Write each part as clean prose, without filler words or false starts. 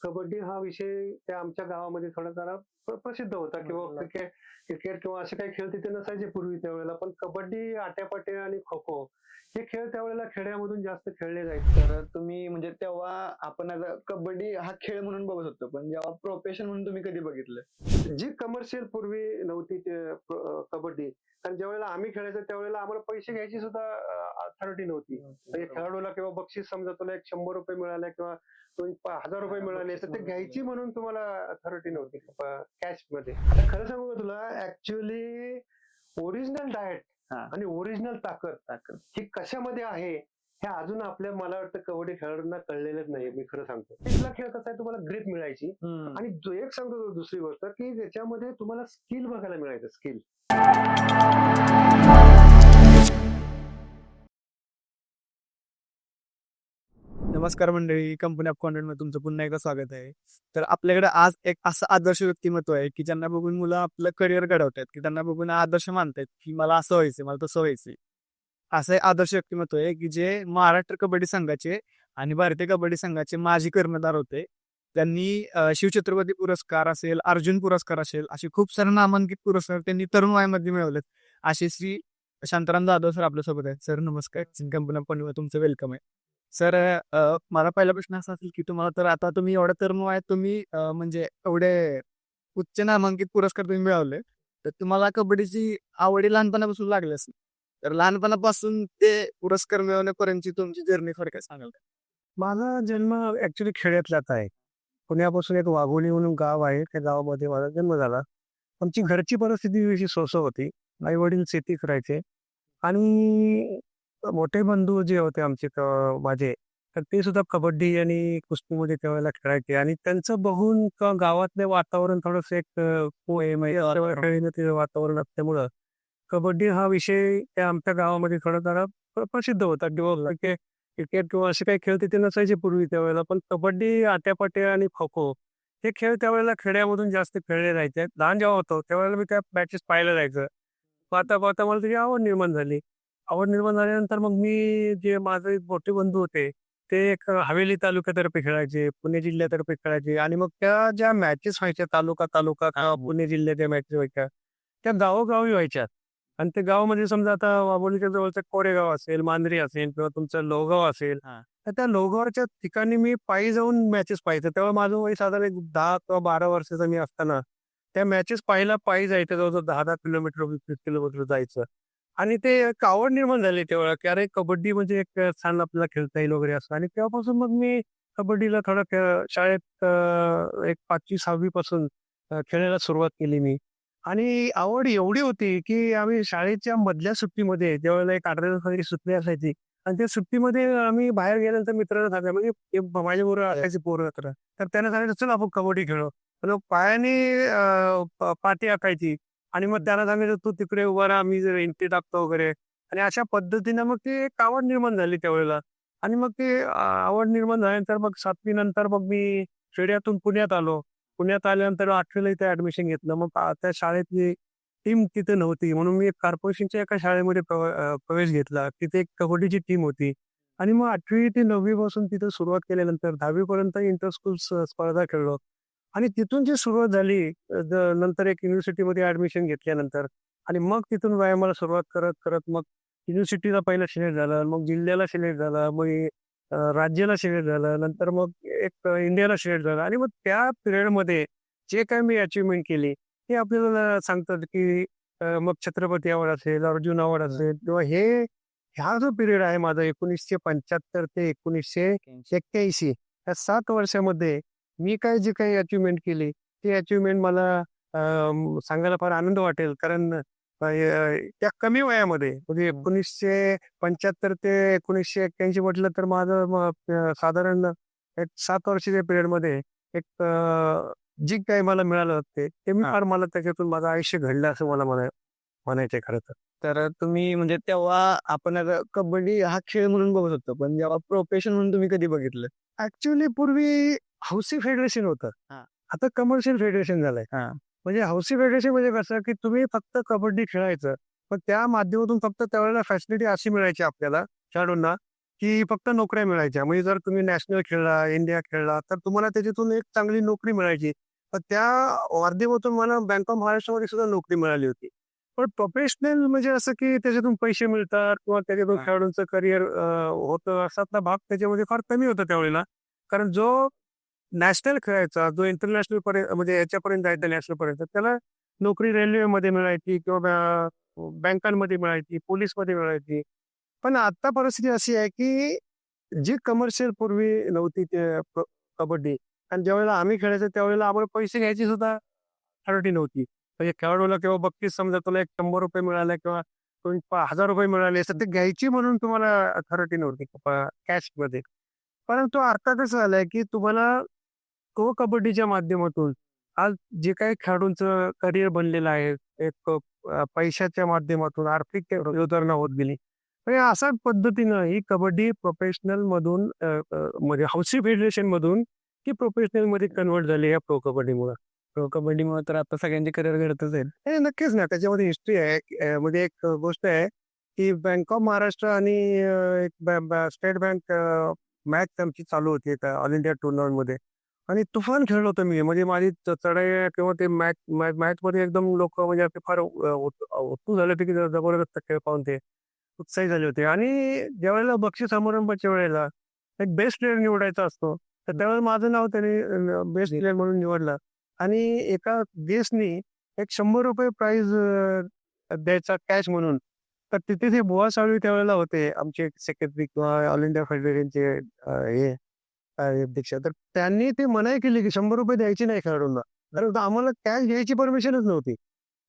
कबड्डी हा विषय त्या आमच्या गावामध्ये थोडा जरा प्रसिद्ध होता किंवा क्रिकेट क्रिकेट किंवा असे काही खेळ तिथे नसायचे पूर्वी त्यावेळेला. पण कबड्डी, आट्यापाट्या आणि खो-खो हे खेळ त्यावेळेला खेड्यामधून जास्त खेळले जायचे. तर तुम्ही म्हणजे तेव्हा आपण आता कबड्डी हा खेळ म्हणून बघत होतो. पण जेव्हा प्रोफेशन म्हणून तुम्ही कधी बघितलं? जी कमर्शियल पूर्वी नव्हती ते कबड्डी. आणि ज्यावेळेला आम्ही खेळायचो त्यावेळेला आम्हाला पैसे घ्यायची सुद्धा अथॉरिटी नव्हती. म्हणजे खेळाडूला किंवा बक्षीस समजा तुला एक ₹100 मिळाले किंवा ₹1000 मिळाले तर ते घ्यायची म्हणून तुम्हाला अथॉरिटी नव्हती कॅशमध्ये. आता खरं सांगू का तुला ऍक्च्युअली ओरिजिनल डाएट हां. आणि ओरिजिनल ताकद ही कशामध्ये आहे हे अजून मला वाटतं कबड्डी खेळाडूंना कळलेलंच नाही. मी खरं सांगतो. तिथला खेळ कसा आहे तुम्हाला ग्रिप मिळायची आणि एक सांगतो दुसरी गोष्ट की त्याच्यामध्ये तुम्हाला स्किल बघायला मिळायचं स्किल. नमस्कार मंडळी, कंपनी ऑफ कॉन्टेंटमध्ये तुमचं पुन्हा एकदा स्वागत आहे. तर आपल्याकडे आज एक असं आदर्श व्यक्तिमत्व आहे की ज्यांना बघून मुलं आपलं करिअर घडवतात, की त्यांना बघून आदर्श मानतात की मला असं व्हायचंय, मला तसं व्हायचंय. असं एक आदर्श व्यक्तिमत्व आहे की जे महाराष्ट्र कबड्डी संघाचे आणि भारतीय कबड्डी संघाचे माजी कर्णधार होते. त्यांनी शिवछत्रपती पुरस्कार असेल, अर्जुन पुरस्कार असेल, असे खूप सारे नामांकित पुरस्कार त्यांनी तरुण वयामध्ये मिळवलेत. असे श्री शांताराम जाधव सर आपल्यासोबत आहेत. सर नमस्कार, कंपनी ऑफ कॉन्टेंटमध्ये तुमचं वेलकम आहे. सर, मला पहिला प्रश्न असा असेल की तुम्हाला तर आता तुम्ही एवढ्या तरुण वयात तुम्ही म्हणजे एवढे उच्च नामांकित पुरस्कार तुम्ही मिळवले, तर तुम्हाला कबड्डीची आवडी लहानपणापासून लागली असेल. तर लहानपणापासून ते पुरस्कार मिळवण्यापर्यंतची तुमची जर्नी थोडक्यात सांगाल का? माझा जन्म ऍक्च्युली खेड्यातलाच आहे. पुण्यापासून एक वाघोली म्हणून गाव आहे. त्या गावामध्ये माझा जन्म झाला. आमची घरची परिस्थिती अशी सोसो होती. आई वडील शेती करायचे आणि मोठे बंधू जे होते आमचे माझे, तर ते सुद्धा कबड्डी आणि कुस्तीमध्ये त्यावेळेला खेळायचे आणि त्यांचं बघून गावातले वातावरण थोडंसं एक म्हणजे ते वातावरण असल्यामुळं कबड्डी हा विषय त्या आमच्या गावामध्ये थोडा जरा प्रसिद्ध होता. किंवा क्रिकेट किंवा असे काही खेळ तिथे नसायचे पूर्वी त्यावेळेला. पण कबड्डी, आट्यापाट्या आणि खो-खो हे खेळ त्यावेळेला खेड्यामधून जास्त खेळले जायचे. लहान जेव्हा होतो त्यावेळेला मी त्या मॅचेस पाहायला जायचं. पाहता-पाहता मला त्याची आवड निर्माण झाली. आवड निर्माण झाल्यानंतर मग मी जे माझे मोठे बंधू होते, ते एक हवेली तालुक्यातर्फे खेळायचे, पुणे जिल्ह्यातर्फे खेळायचे आणि मग त्या ज्या मॅचेस व्हायच्या तालुका किंवा पुणे जिल्ह्याच्या मॅचेस व्हायच्या, त्या गावोगावी व्हायच्या. आणि ते गाव म्हणजे समजा आता वाघोलीच्या जवळचं कोरेगाव असेल, मांजरी असेल किंवा तुमचं लोहगाव असेल, हां. तर त्या लोहगावच्या ठिकाणी मी पायी जाऊन मॅचेस पाहायचो. तेव्हा माझं वय साधारण एक 10 किंवा 12 वर्षाचा मी असताना त्या मॅचेस पाहायला पायी जायचं. जवळजवळ 10-10 किलोमीटर, 20 किलोमीटर जायचं. आणि ते एक आवड निर्माण झाली तेव्हा, की अरे कबड्डी म्हणजे एक छान आपल्याला खेळता येईल वगैरे असं. आणि तेव्हापासून मग मी कबड्डीला थोडं शाळेत एक 5वी-6वी पासून खेळायला सुरुवात केली मी. आणि आवड एवढी होती, की आम्ही शाळेच्या मधल्या सुट्टीमध्ये ज्यावेळेला एक 18 दिवसाची सुट्टी असायची आणि त्या सुट्टीमध्ये आम्ही बाहेर गेल्यानंतर मित्रांना सांगायचो, म्हणजे ते माझ्याबरोबर असायचे पोरं तर. तर त्यांना सांगायचं, "चल आपण कबड्डी खेळू." तर पायाने पाटी आखायची आणि मग त्यांना सांगायचं, "तू तिकडे उभा राहा, मी जर एंट्री टाकतो वगैरे." आणि अशा पद्धतीनं मग ती एक आवड निर्माण झाली त्यावेळेला. आणि मग ते आवड निर्माण झाल्यानंतर मग 7वी नंतर मग मी खेड्यातून पुण्यात आलो. पुण्यात आल्यानंतर 8वीला इथे ऍडमिशन घेतलं. मग त्या शाळेतली टीम तिथे नव्हती म्हणून मी कॉर्पोरेशनच्या एका शाळेमध्ये प्रवेश घेतला. तिथे एक कबड्डीची टीम होती आणि मग 8वी ते 9वी पासून तिथे सुरुवात केल्यानंतर 10वी पर्यंत इंटर स्कूल स्पर्धा खेळलो. आणि तिथून जी सुरुवात झाली, नंतर एक युनिव्हर्सिटीमध्ये ऍडमिशन घेतल्यानंतर आणि मग तिथून व्यायामाला सुरुवात करत मग युनिव्हर्सिटीला पहिलं सिलेक्ट झालं, मग जिल्ह्याला सिलेक्ट झालं, मग राज्याला सिलेक्ट झालं, नंतर मग एक इंडियाला सिलेक्ट झालं. आणि मग त्या पिरियडमध्ये जे काही मी अचिव्हमेंट केली, ते आपल्याला सांगतात की मग छत्रपती अवॉर्ड असेल, अर्जुन अवॉर्ड असेल किंवा ह्या जो पिरियड आहे माझा 1975 ते 1981 या 7 वर्षामध्ये मी जे काही अचिव्हमेंट केली, ती अचिव्हमेंट मला सांगायला फार आनंद वाटेल. कारण त्या कमी वयामध्ये म्हणजे 1975 ते 1981 म्हटलं तर माझं साधारण एक 7 वर्षाच्या पिरियडमध्ये एक जे काही मला मिळालं ते मी फार मला त्याच्यातून माझं आयुष्य घडलं असं मला म्हणायचंय खरं तर. तर तुम्ही म्हणजे तेव्हा आपण आता कबड्डी हा खेळ म्हणून बघत होतो, पण जेव्हा प्रोफेशन म्हणून तुम्ही कधी बघितलं? ऍक्च्युअली पूर्वी हौसी फेडरेशन होतं. हां. आता कमर्शियल फेडरेशन झालंय. हां. म्हणजे हौसी फेडरेशन म्हणजे कसं, की तुम्ही फक्त कबड्डी खेळायचं. पण त्या माध्यमातून फक्त त्यावेळेला फॅसिलिटी अशी मिळायची आपल्याला खेळाडूंना, की फक्त नोकऱ्या मिळायच्या. म्हणजे जर तुम्ही नॅशनल खेळला, इंडिया खेळला, तर तुम्हाला त्याच्यातून एक चांगली नोकरी मिळायची. तर त्या माध्यमातून मला बँक ऑफ महाराष्ट्रामध्ये सुद्धा नोकरी मिळाली होती. पण प्रोफेशनल म्हणजे असं की त्याच्यातून पैसे मिळतात किंवा त्याच्यातून खेळाडूंचं करिअर होतं असातला भाग त्याच्यामध्ये फार कमी होता त्यावेळेला. कारण जो नॅशनल खेळायचा, जो इंटरनॅशनल पर्यंत म्हणजे याच्यापर्यंत जायचा नॅशनलपर्यंत, त्याला नोकरी रेल्वेमध्ये मिळायची किंवा बँकांमध्ये मिळायची, पोलिसमध्ये मिळायची. पण आता परिस्थिती अशी आहे की जी कमर्शियल पूर्वी नव्हती ते कबड्डी आणि ज्यावेळेला आम्ही खेळायचो त्यावेळेला आम्हाला पैसे घ्यायची सुद्धा अथॉरिटी नव्हती. म्हणजे खेळाडूला किंवा बक्षीस समजा तुला एक ₹100 मिळाले किंवा कोणी ₹1000 मिळाले तर ते घ्यायची म्हणून तुम्हाला अथॉरिटी नव्हती कॅशमध्ये. परंतु आता कसं झालंय की तुम्हाला प्रो कबड्डीच्या माध्यमातून आज जे काही खेळाडूंचं करिअर बनलेलं आहे, एक पैशाच्या माध्यमातून आर्थिक उधारणा होत गेली. म्हणजे अशा पद्धतीनं ही कबड्डी प्रोफेशनल मधून म्हणजे हौसी फेडरेशन मधून ती प्रोफेशनल मध्ये कन्व्हर्ट झाली या प्रो कबड्डीमुळे. प्रो कबड्डीमुळे तर आता सगळ्यांचे करिअर घडतच आहेत. हे नक्कीच ना त्याच्यामध्ये हिस्ट्री आहे. म्हणजे एक गोष्ट आहे की बँक ऑफ महाराष्ट्र आणि एक स्टेट बँक मॅच आमची चालू होती ऑल इंडिया टुर्नामेंटमध्ये आणि तुफान खेळलो होतो मी. म्हणजे माझी चढाई किंवा ते मॅच मध्ये एकदम लोक म्हणजे आपले फार उत्सुक झाले होते की जबरदस्त खेळ पाहून ते उत्साही झाले होते. आणि ज्यावेळेला बक्षीस समारंभाच्या वेळेला एक बेस्ट प्लेअर निवडायचा असतो तर त्यावेळेला माझं नाव त्यांनी बेस्ट प्लेअर म्हणून निवडलं आणि एका गेस्टनी एक ₹100 प्राइज द्यायचा कॅश म्हणून. तर तिथे ते बुवा साळवी त्यावेळेला होते आमचे सेक्रेटरी किंवा ऑल इंडिया फेडरेशनचे हे अध्यक्ष. तर त्यांनी ते मनाई केली की ₹100 द्यायचे नाही खेळाडूंना. कारण आम्हाला कॅश घ्यायची परमिशनच नव्हती.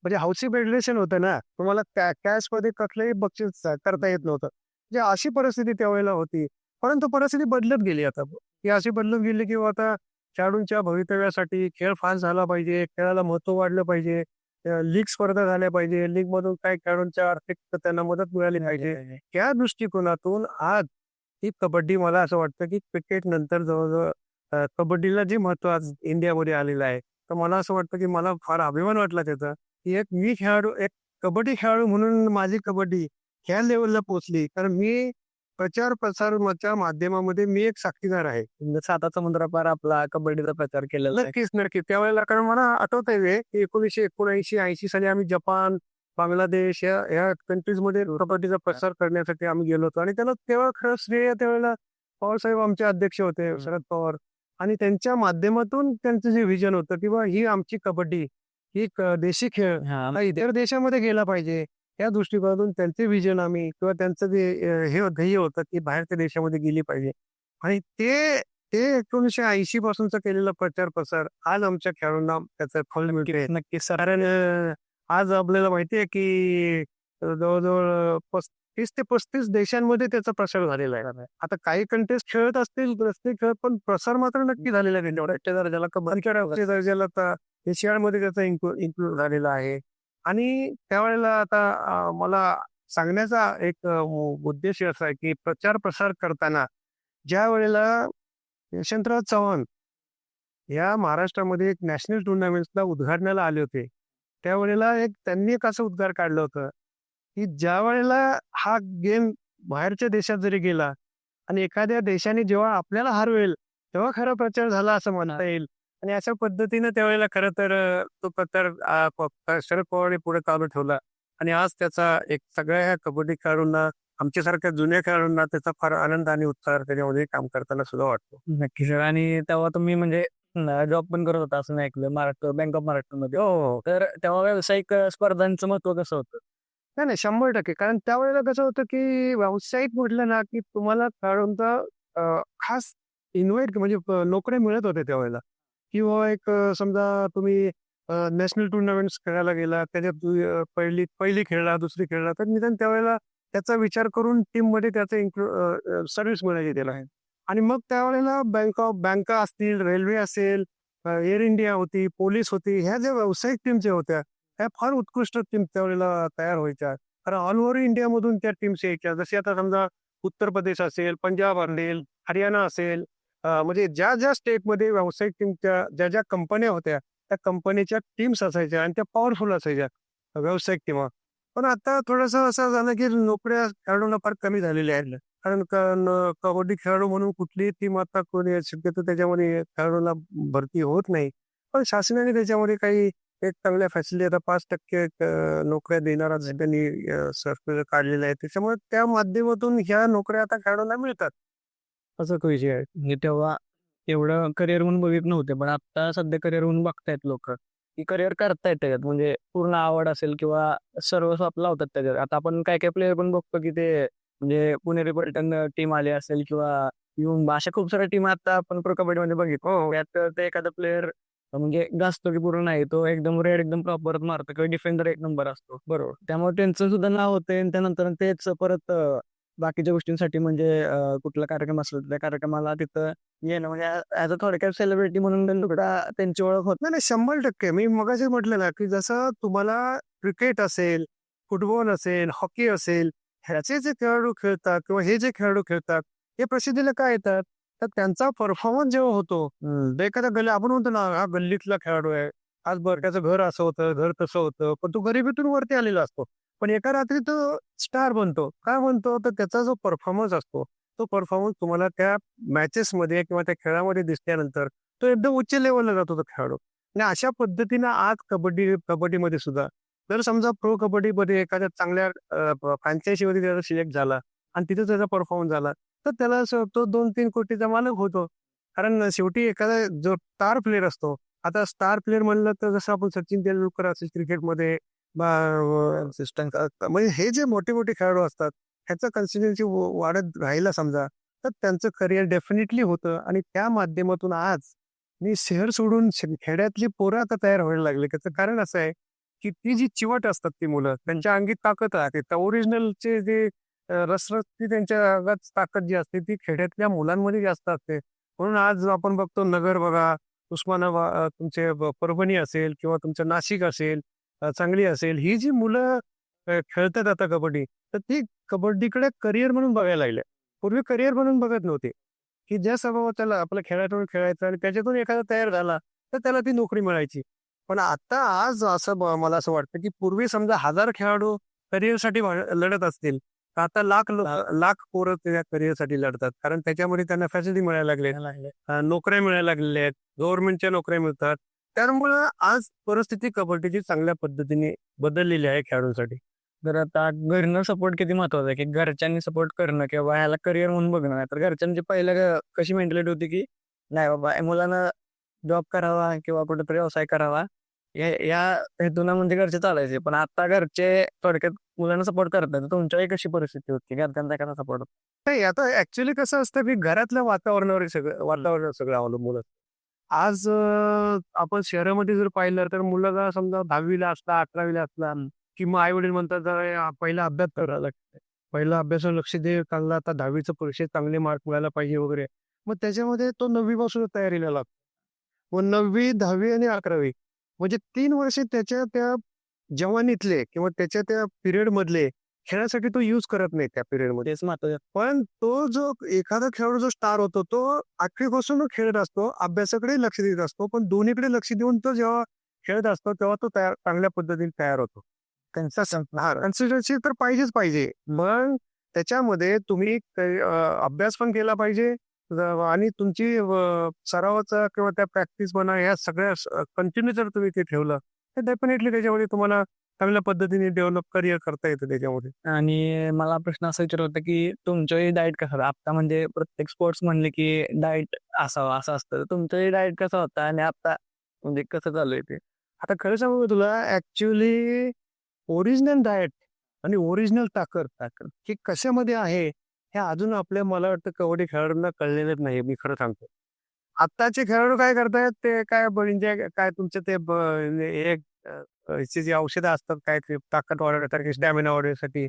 म्हणजे हौसी फेडरेशन होतं ना, तुम्हाला कॅशमध्ये कसलंही बक्षीस करता येत नव्हतं. म्हणजे अशी परिस्थिती त्यावेळेला होती. परंतु परिस्थिती बदलत गेली आता. ही अशी बदलत गेली की आता खेळाडूंच्या भवितव्यासाठी खेळ फार झाला पाहिजे, खेळाला महत्त्व वाढलं पाहिजे, लीग स्पर्धा झाल्या पाहिजे, लीगमधून काही खेळाडूंच्या आर्थिक त्यांना मदत मिळाली पाहिजे. त्या दृष्टिकोनातून आज ही कबड्डी मला असं वाटतं की क्रिकेट नंतर जवळजवळ कबड्डीला जे महत्त्व आज इंडियामध्ये आलेलं आहे. तर मला असं वाटतं की मला फार अभिमान वाटला त्याचा, की एक मी खेळाडू, एक कबड्डी खेळाडू म्हणून माझी कबड्डी ह्या लेव्हलला पोहोचली. कारण मी प्रचार प्रसाराच्या माध्यमामध्ये मी एक साक्षीदार आहे. जसं आता समुद्रापार आपला कबड्डीचा प्रचार केलेला आहे. नक्कीच, नक्कीच. त्यावेळेला कारण मला आठवतंय वेळ की 1979-80 साली आम्ही जपान, बांगलादेश या कंट्रीजमध्ये कबड्डीचा प्रसार करण्यासाठी आम्ही गेलो होतो आणि त्याला तेव्हा खरं श्रेय त्यावेळेला पवारसाहेब आमचे अध्यक्ष होते, शरद पवार. आणि त्यांच्या माध्यमातून त्यांचं जे व्हिजन होतं किंवा ही आमची कबड्डी, ही देशी खेळ हा इतर देशामध्ये गेला पाहिजे. या दृष्टिकोनातून त्यांचे व्हिजन आम्ही किंवा त्यांचं जे हे ध्येय होतं की बाहेरच्या देशामध्ये गेली पाहिजे. आणि ते ते 1980 पासूनचा केलेला प्रचार प्रसार आज आमच्या खेळाडूंना त्याचं फळ मिळते. नक्कीच सर. कारण आज आपल्याला माहिती आहे की जवळजवळ 30 ते 35 देशांमध्ये त्याचा प्रसार झालेला आहे. आता काही कंट्रीज खेळत असतील, नसतील खेळत, पण प्रसार मात्र नक्की झालेला आहे. एवढ्या दर्जाला कबड्डीच्या दर्जाला आता एशियाडमध्ये त्याचा इन्क्लूड झालेला आहे. आणि त्यावेळेला आता मला सांगण्याचा एक उद्देश असा आहे की प्रचार प्रसार करताना ज्या वेळेला यशवंतराव चव्हाण या महाराष्ट्रामध्ये एक नॅशनल टुर्नामेंटला उद्घाटनाला आले होते, त्यावेळेला त्यांनी एक असं उद्गार काढलं होतं की ज्या वेळेला हा गेम बाहेरच्या देशात जरी गेला आणि एखाद्या देशाने जेव्हा आपल्याला हरवेल तेव्हा खरा प्रचार झाला असं म्हणता येईल. आणि अशा पद्धतीनं त्यावेळेला खरं तर तो प्रचार शरद पवारांनी पुढे चालू ठेवला आणि आज त्याचा एक सगळ्या ह्या कबड्डी खेळाडूंना, आमच्यासारख्या जुन्या खेळाडूंना त्याचा फार आनंद आणि उत्साह त्याच्यामध्ये काम करताना सुद्धा वाटतो. नक्की सर. आणि तेव्हा तुम्ही म्हणजे जॉब पण करत होता असं मी ऐकलं महाराष्ट्र बँक ऑफ महाराष्ट्रामध्ये. हो. तर तेव्हा व्यावसायिक स्पर्धांचं महत्व कसं होतं? नाही, नाही. 100%. कारण त्यावेळेला कसं होतं, की व्यावसायिक म्हटलं ना, की तुम्हाला खेळाडूंचा खास इन्व्हाईट म्हणजे नोकऱ्या मिळत होत्या त्यावेळेला. किंवा एक समजा तुम्ही नॅशनल टुर्नामेंट्स खेळायला गेला, त्याच्यात पहिली खेळला, दुसरी खेळला, तर निदान त्यावेळेला त्याचा विचार करून टीममध्ये त्याचं सर्व्हिस मिळायची त्याला. आणि मग त्यावेळेला बँका असतील, रेल्वे असेल, एअर इंडिया होती, पोलीस होती, ह्या ज्या व्यावसायिक टीम ज्या होत्या, ह्या फार उत्कृष्ट टीम त्यावेळेला तयार व्हायच्या. कारण ऑल ओव्हर इंडियामधून त्या टीम्स यायच्या. जसे आता समजा उत्तर प्रदेश असेल, पंजाब असेल, हरियाणा असेल, म्हणजे ज्या स्टेटमध्ये व्यावसायिक टीमच्या ज्या कंपन्या होत्या, त्या कंपनीच्या टीम्स असायच्या आणि त्या पॉवरफुल असायच्या व्यावसायिक टीमा. पण आता थोडंसं असं झालं की नोकऱ्या खेळाडूंना फार कमी झालेल्या आहेत. कारण कबड्डी खेळाडू म्हणून कुठलीही टीम आता कोणी शक्यतो त्याच्यामध्ये खेळाडूला भरती होत नाही. पण शासनाने त्याच्यामध्ये काही एक चांगल्या फॅसिलिटी आता 5% नोकऱ्या देणारा त्यांनी सर्क्युलर काढलेला आहे. त्याच्यामुळे त्या माध्यमातून ह्या नोकऱ्या आता खेळाडूंना मिळतात. असा तो विषय आहे. म्हणजे तेव्हा एवढं करिअर म्हणून बघित नव्हते, पण आता सध्या करिअर म्हणून बघतायत लोक, की करिअर करतायत त्याच्यात. म्हणजे पूर्ण आवड असेल किंवा सर्वस्व आपलं लावतात त्याच्यात. आता आपण काय काय प्लेयर पण बघतो, की ते म्हणजे पुणेरी पलटण टीम आली असेल किंवा युवा अशा खूप साऱ्या टीम आता आपण प्रो कबड्डीमध्ये बघितलो. हो. त्यात ते एखादा प्लेयर म्हणजे गाजतो की पूर्ण नाही. तो एकदम रेड एकदम प्रॉपर मारतो किंवा डिफेंडर एक नंबर असतो. बरोबर. त्यामुळे त्यांचं सुद्धा नाव होतंय आणि त्यानंतर तेच परत बाकीच्या गोष्टींसाठी म्हणजे कुठला कार्यक्रम असेल त्या कार्यक्रमाला तिथं येणं म्हणजे ॲज अ थोडक्यात सेलिब्रिटी म्हणून त्यांची ओळख होत. नाही, नाही 100% मी मगाशी म्हटलं ना, की जसं तुम्हाला क्रिकेट असेल, फुटबॉल असेल, हॉकी असेल, ह्याचे जे खेळाडू खेळतात किंवा हे जे खेळाडू खेळतात, हे प्रसिद्धीला का येतात? तर त्यांचा परफॉर्मन्स जेव्हा होतो, तर एखाद्या आपण म्हणतो ना, हा गल्लीतला खेळाडू आहे. आज बरं त्याचं घर असं होतं, घर तसं होतं, पण तो गरिबीतून वरती आलेला असतो. पण एका रात्री तो स्टार बनतो. का बनतो? तर त्याचा जो परफॉर्मन्स असतो, तो परफॉर्मन्स तुम्हाला त्या मॅचेसमध्ये किंवा त्या खेळामध्ये दिसल्यानंतर तो एकदम उच्च लेव्हलला जातो तो खेळाडू. आणि अशा पद्धतीनं आज कबड्डीमध्ये सुद्धा जर समजा प्रो कबड्डीमध्ये एखाद्या चांगल्या फ्रँचायझीमध्ये त्याचा सिलेक्ट झाला आणि तिथे त्याचा परफॉर्मन्स झाला, तर त्याला असं तो 2-3 कोटीचा मालक होतो. कारण शेवटी एखादा जो स्टार प्लेअर असतो, आता स्टार प्लेअर म्हणलं तर जसं आपण सचिन तेंडुलकर असेल क्रिकेटमध्ये म्हणजे हे जे मोठे-मोठे खेळाडू असतात, ह्याचं कन्सिस्टन्सी वाढत राहिला समजा, तर त्यांचं करिअर डेफिनेटली होतं आणि त्या माध्यमातून आज मी शहर सोडून खेड्यातली पोरं आता तयार व्हायला लागले. त्याचं कारण असं आहे, की ती जी चिवट असतात ती मुलं, त्यांच्या अंगी ताकद राहते. तर ओरिजिनलचे जे रसरशीत त्यांच्या अंगात ताकद जी असते, ती खेड्यातल्या मुलांमध्ये जास्त असते. म्हणून आज आपण बघतो नगर बघा, तुमचे परभणी असेल किंवा तुमचं नाशिक असेल, सांगली असेल, ही जी मुलं खेळतात आता कबड्डी, तर ती कबड्डीकडे करिअर म्हणून बघायला लागले. पूर्वी करिअर म्हणून बघत नव्हते. की ज्या स्वभावात त्याला आपल्या खेळातून खेळायचं आणि त्याच्यातून एखादा तयार झाला, तर त्याला ती नोकरी मिळायची. पण आता आज असं मला असं वाटतं, की पूर्वी समजा 1000 खेळाडू करिअरसाठी लढत असतील, तर आता लाख पोरं त्या करिअरसाठी लढतात. कारण त्याच्यामध्ये त्यांना फॅसिलिटी मिळायला लागले, नोकऱ्या मिळायला लागलेल्या आहेत, गव्हर्नमेंटच्या नोकऱ्या मिळतात. त्यामुळं आज परिस्थिती कबड्डीची चांगल्या पद्धतीने बदललेली आहे खेळाडूंसाठी. तर आता घरनं सपोर्ट किती महत्वाचा आहे, की घरच्यांनी सपोर्ट करणं किंवा ह्याला करिअर म्हणून बघणं. नाहीतर घरच्यांची पहिलं कशी मेंटॅलिटी होती, की नाही बाबा मुलानं जॉब करावा किंवा कुठेतरी व्यवसाय करावा. या हेतूनं म्हणजे घरचे चालायचे. पण आता घरचे थोडक्यात मुलांना सपोर्ट करतात. तर तुमच्याही कशी परिस्थिती होती? घरच्यांचा कसा सपोर्ट होता? नाही, आता ऍक्च्युअली कसं असतं, की घरातल्या वातावरणावर सगळं अवलंबून असतं. आज आपण शहरामध्ये जर पाहिलं तर मुलगा समजा 10वीला असला, 11वीला असला, की मग आई-वडील म्हणतात, "अरे, पहिला अभ्यास करायला लागतंय. पहिला अभ्यासावर लक्ष दे. चांगला आता 10वीचं परीक्षेत चांगले मार्क मिळायला पाहिजे वगैरे." मग त्याच्यामध्ये तो 9वी पासूनच तयारीला लागतो. मग 9वी, 10वी आणि 11वी म्हणजे 3 वर्ष त्याच्या त्या जवानीतले किंवा त्याच्या त्या पिरियडमधले खेळासाठी तो यूज करत नाही त्या पिरियडमध्ये. तेच महत्वाचं. पण तो जो एखादा खेळाडू जो स्टार होतो, तो 8वी पासून खेळत असतो, अभ्यासाकडे लक्ष देत असतो, पण दोन्हीकडे लक्ष देऊन तो जेव्हा खेळत असतो, तेव्हा तो चांगल्या पद्धतीने तयार होतो. कन्सिस्टन्सी तर पाहिजेच पाहिजे. मग त्याच्यामध्ये तुम्ही अभ्यास पण केला पाहिजे आणि तुमची सरावाचा किंवा त्या प्रॅक्टिस म्हणा, ह्या सगळ्या कंटिन्यू जर तुम्ही ते ठेवलं, तर डेफिनेटली त्याच्यामध्ये तुम्हाला चांगल्या पद्धतीने डेव्हलप करिअर करता येतं त्याच्यामध्ये. आणि मला प्रश्न असा विचारायचा होता, की तुमचंही डाएट कसं आता म्हणजे प्रत्येक स्पोर्ट्स म्हणले, की डाएट असावा असं असतं. तर तुमचंही डाएट कसा होता आणि आता म्हणजे कसं चालू आहे ते? आता खरं सांगू का तुला ॲक्चुअली ओरिजिनल डाएट आणि ओरिजिनल ताकद ही कशामध्ये आहे, हे अजून मला वाटतं कबड्डी खेळाडूंना कळलेलंच नाही, मी खरं सांगतो. आत्ताचे खेळाडू काय करतायत, ते काय म्हणजे काय तुमचे ते हे ह्याची जी औषधं असतात, काय ते ताकद वाढवण्यासाठी, स्टॅमिना वाढवण्यासाठी.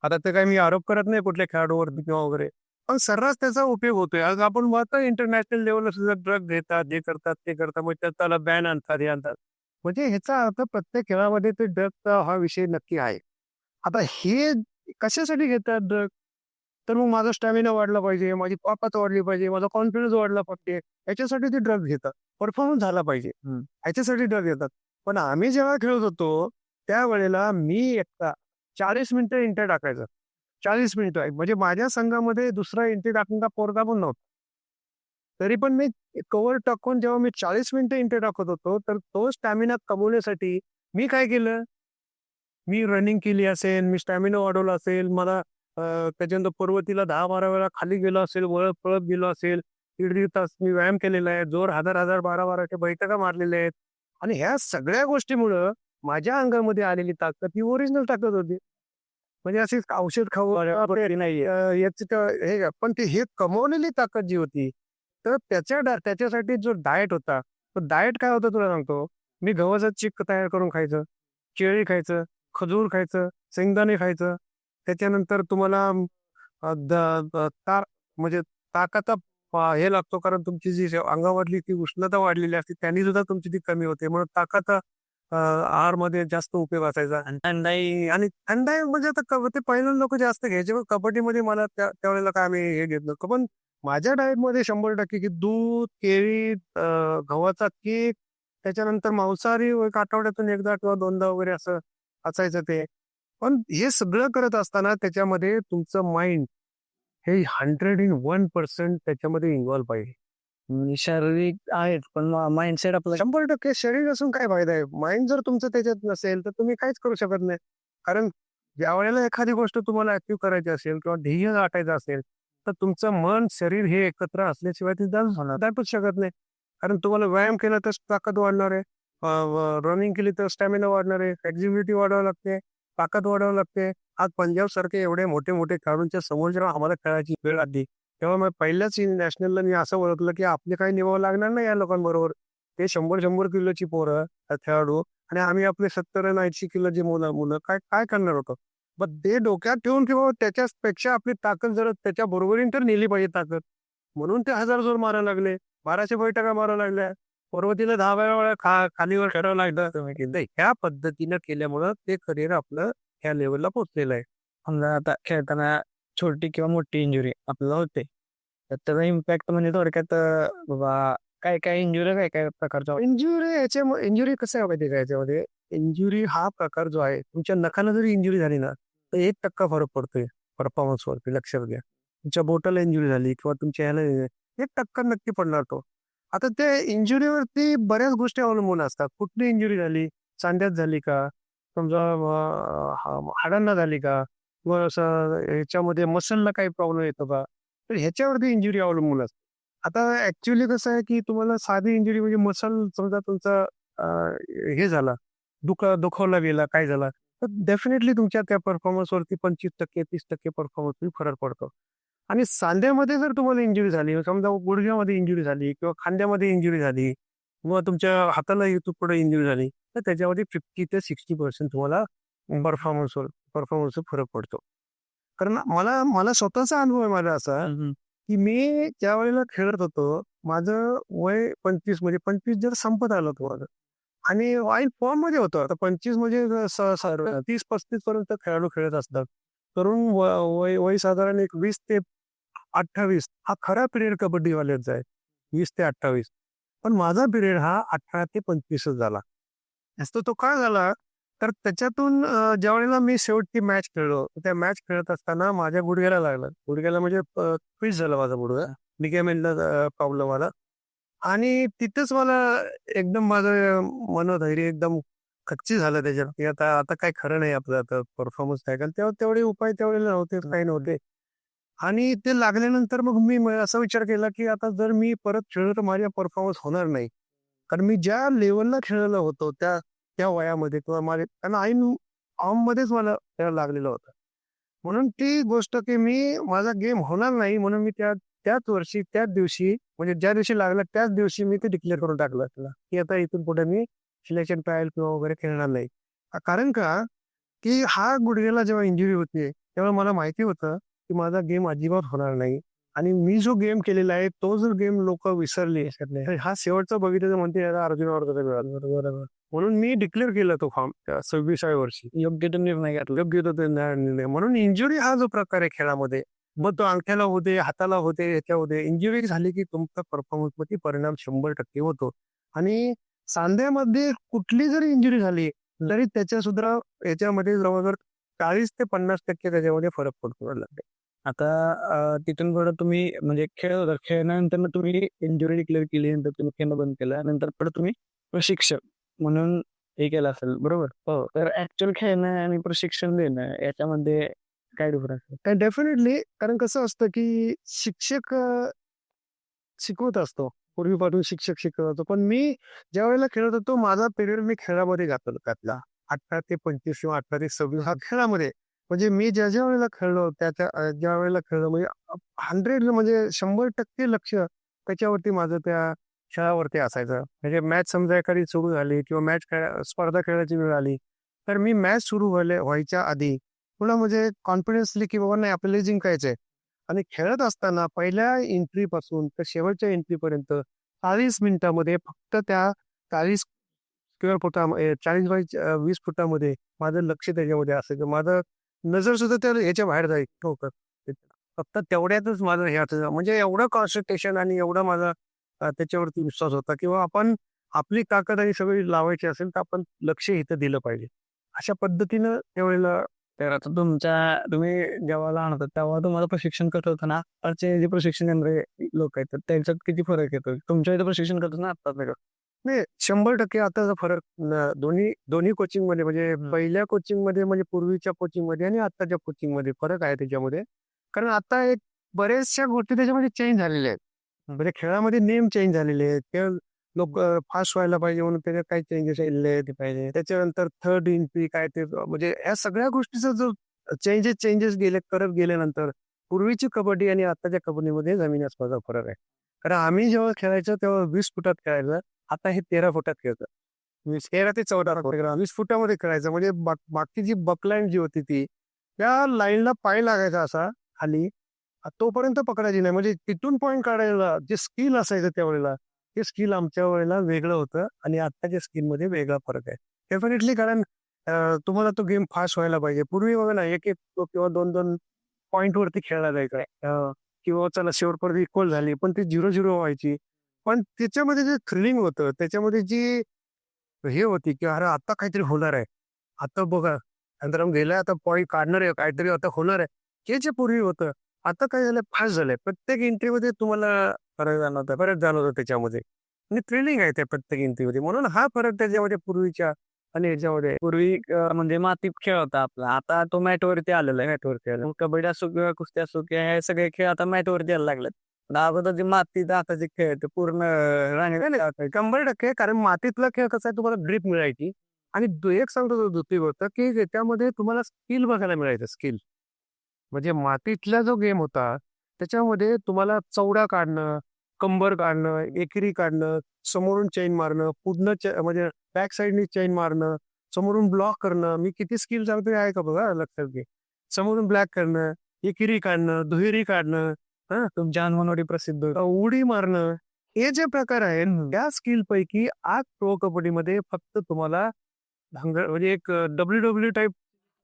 आता ते काय मी आरोप करत नाही कुठल्या खेळाडूवरती किंवा वगैरे. पण सर्रास त्याचा उपयोग होतोय. आज आपण पाहतो इंटरनॅशनल लेव्हलला सुद्धा ड्रग घेतात, हे करतात, ते करतात. मग त्याला बॅन आणतात, हे आणतात. म्हणजे ह्याचा अर्थ प्रत्येक खेळामध्ये ते ड्रगचा हा विषय नक्की आहे. आता हे कशासाठी घेतात ड्रग? तर मग माझा स्टॅमिना वाढला पाहिजे, माझी ताकद वाढली पाहिजे, माझा कॉन्फिडन्स वाढला पाहिजे. ह्याच्यासाठी ते ड्रग घेतात. परफॉर्मन्स झाला पाहिजे. ह्याच्यासाठी ड्रग घेतात. पण आम्ही जेव्हा खेळत होतो, त्यावेळेला मी एकटा 40 मिनिटं इंटर टाकायचा. 40 मिनिटं आहे. म्हणजे माझ्या संघामध्ये दुसरा एंट्री टाकणारा पोरगा पण नव्हता. तरी पण मी कव्हर टाकून जेव्हा मी 40 मिनिटं एंट्री टाकत होतो, तर तो स्टॅमिना कमवण्यासाठी मी काय केलं, मी रनिंग केली असेल, मी स्टॅमिना वाढवला असेल, मला त्याच्यानंतर पर्वतीला 10-12 वेळा खाली गेलो असेल, वळत पळत गेलो असेल, दीड-दीड तास मी व्यायाम केलेला आहे, जोर 1000-1000, 12-12च्या बैठका मारलेल्या आहेत आणि ह्या सगळ्या गोष्टीमुळं माझ्या अंगामध्ये आलेली ताकद ही ओरिजिनल ताकद होती. म्हणजे अशी औषध खाऊन नाहीये. याची हे पण हे कमवलेली ताकद जी होती, तर त्याच्यासाठी जो डाएट होता, तो डाएट काय होता तुला सांगतो. मी गव्हाचं चिक्क तयार करून खायचं, केळी खायचं, खजूर खायचं, शेंगदाणे खायचं. त्याच्यानंतर तुम्हाला म्हणजे ताकाचा हे लागतो कारण तुमची जी अंगावरली ती उष्णता वाढलेली असते त्यांनी सुद्धा तुमची ती कमी होते. म्हणून ताकाचा आहारमध्ये जास्त उपयोग असायचा. आणि थंडाई म्हणजे आता ते पहिलं लोक जास्त घ्यायचे. पण कबड्डीमध्ये मला त्यावेळेला काय आम्ही हे घेत नव्हतो. पण माझ्या डाएटमध्ये 100% की दूध, केळी, गव्हाचा केक, त्याच्यानंतर मांसाहारी एक आठवड्यातून एकदा किंवा दोनदा वगैरे असं असायचं ते. पण हे सगळं करत असताना त्याच्यामध्ये तुमचं माइंड हे 101% त्याच्यामध्ये इन्व्हॉल्व पाहिजे. शारीरिक आहेत पण माइंडसेट आपला 100% शरीर असून काय फायदा आहे? माइंड जर तुमचं त्याच्यात नसेल, तर तुम्ही काहीच करू शकत नाही. कारण ज्यावेळेला एखादी गोष्ट तुम्हाला अचीव्ह करायची असेल किंवा ध्येय गाठायचं असेल, तर तुमचं मन, शरीर हे एकत्र असल्याशिवाय ते दाटूच शकत नाही. कारण तुम्हाला व्यायाम केला तर ताकद वाढणार आहे. रनिंग केली तर स्टॅमिना वाढणार आहे. फ्लेक्झिबिलिटी वाढवावी लागते, ताकद वाढवावी लागते. आज पंजाब सारखे एवढे मोठे-मोठे खेळाडूंच्या समोर जेव्हा आम्हाला खेळायची वेळ आली, तेव्हा मग पहिल्याच नॅशनलला मी असं ओळखलं, की आपले काही निभावं लागणार नाही या लोकांबरोबर. ते 100-100 किलोची पोरं खेळाडू आणि आम्ही आपले 70 आणि 80 किलोची मुलं मुलं काय काय करणार होतो. मग ते डोक्यात ठेवून किंवा त्याच्यापेक्षा आपली ताकद जर त्याच्या बरोबरीने तर नेली पाहिजे ताकद. म्हणून ते 1000 जोर मारायला लागले, 1200 बैठका मारायला लागल्या. पर्वतीला 10 वेळा खालीवर करावं लागलं. ह्या पद्धतीनं केल्यामुळं ते करिअर आपलं ह्या लेव्हलला पोहोचलेलं आहे. समजा आता खेळताना छोटी किंवा मोठी इंजुरी आपल्याला होते. तर त्याचा इम्पॅक्ट म्हणजे थोडक्यात बाबा काय काय इंजुरी काय काय प्रकारच्या इंजुरी कसं आहे माहिती आहे का याच्यामध्ये? इंजुरी हा प्रकार जो आहे, तुमच्या नखाला जरी इंजुरी झाली ना, तर 1% फरक पडतोय परफॉर्मन्सवरती लक्षात घ्या. तुमच्या बोटाला इंजुरी झाली किंवा तुमच्या ह्याला 1% नक्की पडणार तो. आता त्या इंजुरीवरती बऱ्याच गोष्टी अवलंबून असतात. कुठली इंजुरी झाली? सांध्यात झाली का? समजा हाडांना झाली का? किंवा असं ह्याच्यामध्ये मसलला काही प्रॉब्लेम येतो का? तर ह्याच्यावरती इंजुरी अवलंबून असते. आता ऍक्च्युअली कसं आहे, की तुम्हाला साधी इंजुरी म्हणजे मसल समजा तुमचा हे झाला, दुखावला गेला, काय झाला, तर डेफिनेटली तुमच्या त्या परफॉर्मन्सवरती 25% 30% परफॉर्मन्सवरती फरक पडतो. आणि सांध्यामध्ये जर तुम्हाला इंजुरी झाली, समजा गुडघ्यामध्ये इंजुरी झाली किंवा खांद्यामध्ये इंजुरी झाली किंवा तुमच्या हाताला इथून पुढे इंजुरी झाली, तर त्याच्यामध्ये 50 ते 60% तुम्हाला परफॉर्मन्सवर फरक पडतो. कारण मला मला स्वतःचा अनुभव आहे माझा असा, की मी ज्यावेळेला खेळत होतो, माझं वय 25 म्हणजे 25 जर संपत आलं होतं माझं आणि फॉर्ममध्ये होतं. आता 25 म्हणजे 30-35 पर्यंत खेळाडू खेळत असतात. तरुण वय वय साधारण एक 20 ते 28 हा खरा पिरियड कबड्डीवाल्यांचा आहे. 20 ते 28. पण माझा पिरियड हा 18 ते 25च झाला. असतो तो का झाला? तर त्याच्यातून ज्यावेळेला मी शेवटची मॅच खेळलो, त्या मॅच खेळत असताना माझ्या गुडघ्याला लागलं. गुडघ्याला म्हणजे ट्विस्ट झाला माझा गुडघा. लिगामेंटला प्रॉब्लेम आला आणि तिथेच मला एकदम माझं मनोधैर्य एकदम खच्ची झालं त्याच्यात, की आता आता काय खरं नाही आपलं आता परफॉर्मन्स काय. कारण तेव्हा तेवढे उपाय त्यावेळेला नव्हते, काही नव्हते. आणि ते लागल्यानंतर मग मी असा विचार केला, की आता जर मी परत खेळलो तर माझ्या परफॉर्मन्स होणार नाही. कारण मी ज्या लेव्हलला खेळलेलो होतो त्या त्या वयामध्ये किंवा माझे कारण ऐन फॉर्ममध्येच मला त्याला लागलेलं होतं. म्हणून ती गोष्ट की माझा गेम होणार नाही म्हणून मी त्याच वर्षी, त्याच दिवशी म्हणजे ज्या दिवशी लागला त्याच दिवशी मी ते डिक्लेअर करून टाकलं त्याला, की आता इथून पुढे मी सिलेक्शन ट्रायल किंवा वगैरे खेळणार नाही. कारण का, की हा गुडघ्याला जेव्हा इंजुरी होते, तेव्हा मला माहिती होतं, की माझा गेम अजिबात होणार नाही. आणि मी जो गेम केलेला आहे, तो जर गेम लोकं विसरली तर हा शेवटचा बघितलं तर म्हणते याला अर्जुनावर मिळाला. म्हणून मी डिक्लेअर केला तो फॉर्म 26व्या वर्षी. योग्य तो निर्णय घेतला. योग्य तो निर्णय. म्हणून इंजुरी हा जो प्रकार आहे खेळामध्ये, मग तो अंगठ्याला होते, हाताला होते, ह्याच्या होते. इंजुरी झाली की तुमचा परफॉर्मन्सवरती परिणाम 100% होतो. आणि सांध्यामध्ये कुठली जरी इंजुरी झाली, तरी त्याच्या सुद्धा याच्यामध्ये जवळजवळ 40% ते 50% त्याच्यामध्ये फरक पडतो लागले. आता तिथून पुढे तुम्ही म्हणजे खेळत होता. खेळल्यानंतर मग तुम्ही इंजुरी डिक्लेअर केली. नंतर तुम्ही खेळणं बंद केलं. नंतर पुढे तुम्ही प्रशिक्षक म्हणून हे केलं असेल, बरोबर? हो. तर ऍक्च्युअल खेळणं आणि प्रशिक्षण देणं याच्यामध्ये काय डिफरन्स आहे? तर डेफिनेटली कारण कसं असतं, की शिक्षक शिकवत असतो. पूर्वीपासून शिक्षक शिकवत असतो. पण मी ज्यावेळेला खेळत होतो, माझा पिरियड मी खेळामध्ये घातला. 18 ते 25 किंवा 18 ते 26 हा खेळामध्ये. म्हणजे मी ज्या वेळेला खेळलो ज्यावेळेला खेळलो म्हणजे 100 म्हणजे 100% लक्ष त्याच्यावरती माझं त्या खेळावरती असायचं. म्हणजे मॅच समजा एखादी सुरू झाली किंवा स्पर्धा खेळायची वेळ आली, तर मी मॅच सुरू व्हायच्या आधी पुन्हा म्हणजे कॉन्फिडन्सली की बाबा नाही आपल्याला जिंकायचंय. आणि खेळत असताना पहिल्या एंट्रीपासून तर शेवटच्या एंट्रीपर्यंत 40 मिनिटामध्ये फक्त त्या 40 स्क्वेअर 40 बाय 20 फुटामध्ये माझं लक्ष त्याच्यामध्ये असायचं. माझं नजर सुद्धा त्या ह्याच्या बाहेर जायचं नव्हतं. फक्त तेवढ्यातच माझं हे असायचं. म्हणजे एवढं कॉन्सन्ट्रेशन आणि एवढा माझा त्याच्यावरती विश्वास होता किंवा आपण आपली ताकद आणि सगळी लावायची असेल तर आपण लक्ष इथं दिलं पाहिजे. अशा पद्धतीनं त्यावेळेला तर आता तुम्ही जेव्हा लहान होता तेव्हा तुम्हाला प्रशिक्षण करत होतं ना, आताचे जे प्रशिक्षण देणारे लोक आहेत, तर त्यांच्यात किती फरक येतो? तुमच्या इथे प्रशिक्षण करतात ना आता वेगळं. नाही 100% आताचा फरक दोन्ही दोन्ही कोचिंगमध्ये म्हणजे पहिल्या कोचिंगमध्ये म्हणजे पूर्वीच्या कोचिंगमध्ये आणि आत्ताच्या कोचिंगमध्ये फरक आहे त्याच्यामध्ये. कारण आता एक बऱ्याचशा गोष्टी त्याच्यामध्ये चेंज झालेल्या आहेत. म्हणजे खेळामध्ये नेम चेंज झालेले आहेत. ते लोक फास्ट व्हायला पाहिजे म्हणून त्याच्यात काही चेंजेस केले पाहिजे. त्याच्यानंतर थर्ड एंट्री काय ते म्हणजे या सगळ्या गोष्टीचा जो चेंजेस करत गेल्यानंतर पूर्वीची कबड्डी आणि आत्ताच्या कबड्डीमध्ये जमीन आसमानचा फरक आहे. कारण आम्ही जेव्हा खेळायचो तेव्हा 20 फुटात खेळायचं. आता हे 13 फुटात खेळतात. 13 ते 14 फुट 20 फुटामध्ये खेळायचं म्हणजे मागची जी बकलाईन जी होती ती त्या लाईनला पाय लागायचा असा खाली तोपर्यंत पकडायची नाही. म्हणजे तिथून पॉईंट काढायला जे स्किल असायचं त्यावेळेला ते स्किल आमच्या वेळेला वेगळं होतं आणि आत्ताच्या स्किलमध्ये वेगळा फरक आहे. डेफिनेटली कारण तुम्हाला तो गेम फास्ट व्हायला पाहिजे. पूर्वी बघा ना 1-1 किंवा 2-2 पॉईंट वरती खेळला जायचा. किंवा चला शेवटपर्यंत इक्वल झाली पण ती 0-0 व्हायची. पण त्याच्यामध्ये जे थ्रिलिंग होतं, त्याच्यामध्ये जी हे होती, की अरे आता काहीतरी होणार आहे. आता बघा नंतर गेलाय आता पॉईंट काढणार आहे, काहीतरी आता होणार आहे. हे जे पूर्वी होतं, आता काय झालंय फास्ट झालंय. प्रत्येक एंट्रीमध्ये तुम्हाला फरक जाणवतो त्याच्यामध्ये. आणि थ्रिलिंग आहे त्या प्रत्येक एंट्रीमध्ये. म्हणून हा फरक त्याच्यामध्ये पूर्वीच्या आणि ह्याच्यामध्ये पूर्वी म्हणजे मातीत खेळ होता आपला. आता तो मॅटवरती आलेला आहे. मॅटवरती आला. मग कबड्डी असो किंवा कुस्ती असो किंवा हे सगळे खेळ आता मॅटवरती यायला लागलेत. पण अगोदर जे मातीत आताचे खेळ ते पूर्ण रांगेत 100% कारण मातीतला खेळ कसा आहे तुम्हाला ग्रिप मिळायची आणि एक सांगतो दुसरी गोष्ट, की त्याच्यामध्ये तुम्हाला स्किल बघायला मिळायचं स्किल. म्हणजे मातीतला जो गेम होता, त्याच्यामध्ये तुम्हाला चौडा काढणं, कंबर काढणं, एकेरी काढणं, समोरून चैन मारणं, पुढनं म्हणजे बॅक साईडनी चैन मारणं, समोरून ब्लॉक करणं. मी किती स्किल सांगतोय आहे का बघा लक्षात घे. समोरून ब्लॅक करणं, एकेरी काढणं, दुहेरी काढणं, तुमच्या अनुभवांवरती प्रसिद्ध होतं. उडी मारणं. हे जे प्रकार आहेत, त्या स्किल पैकी आज प्रो कबड्डीमध्ये फक्त तुम्हाला म्हणजे एक WWE टाइप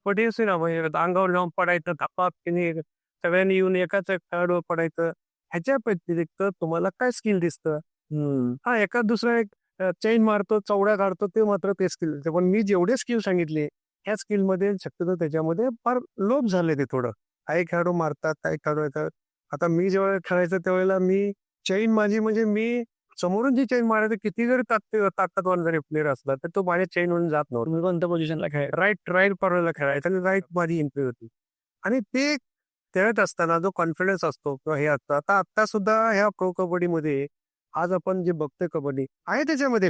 पडी असेल ना, म्हणजे अंगावर जाऊन पडायचं, धपापकीने सगळ्यांनी येऊन एकाच खेळाडूवर पडायचं. ह्याच्या व्यतिरिक्त तुम्हाला काय स्किल दिसतं? हा एका दुसरा एक चैन मारतो, चौड्या काढतो, ते मात्र ते स्किल दिसतं. पण मी जेवढे स्किल सांगितले, ह्या स्किलमध्ये शक्यतो त्याच्यामध्ये फार लोप झाले ते थोडं. काही खेळाडू मारतात, काही खेळाडू येतात. आता मी जेव्हा खेळायचं त्यावेळेला मी चैन माझी म्हणजे मी समोरून जी चैन मारायचं किती जरी ताकदवान जरी प्लेअर असला तर तो माझ्या चैन वरून जात नव्हता. तुम्ही कोणत्या पोझिशनला खेळ राईट पॉर्नरला खेळायचा आणि राईट माझी एंट्री होती. आणि ते खेळत असताना जो कॉन्फिडन्स असतो किंवा हे असतं आता सुद्धा ह्या प्रो कबड्डीमध्ये आज आपण जे बघतोय कबड्डी आहे त्याच्यामध्ये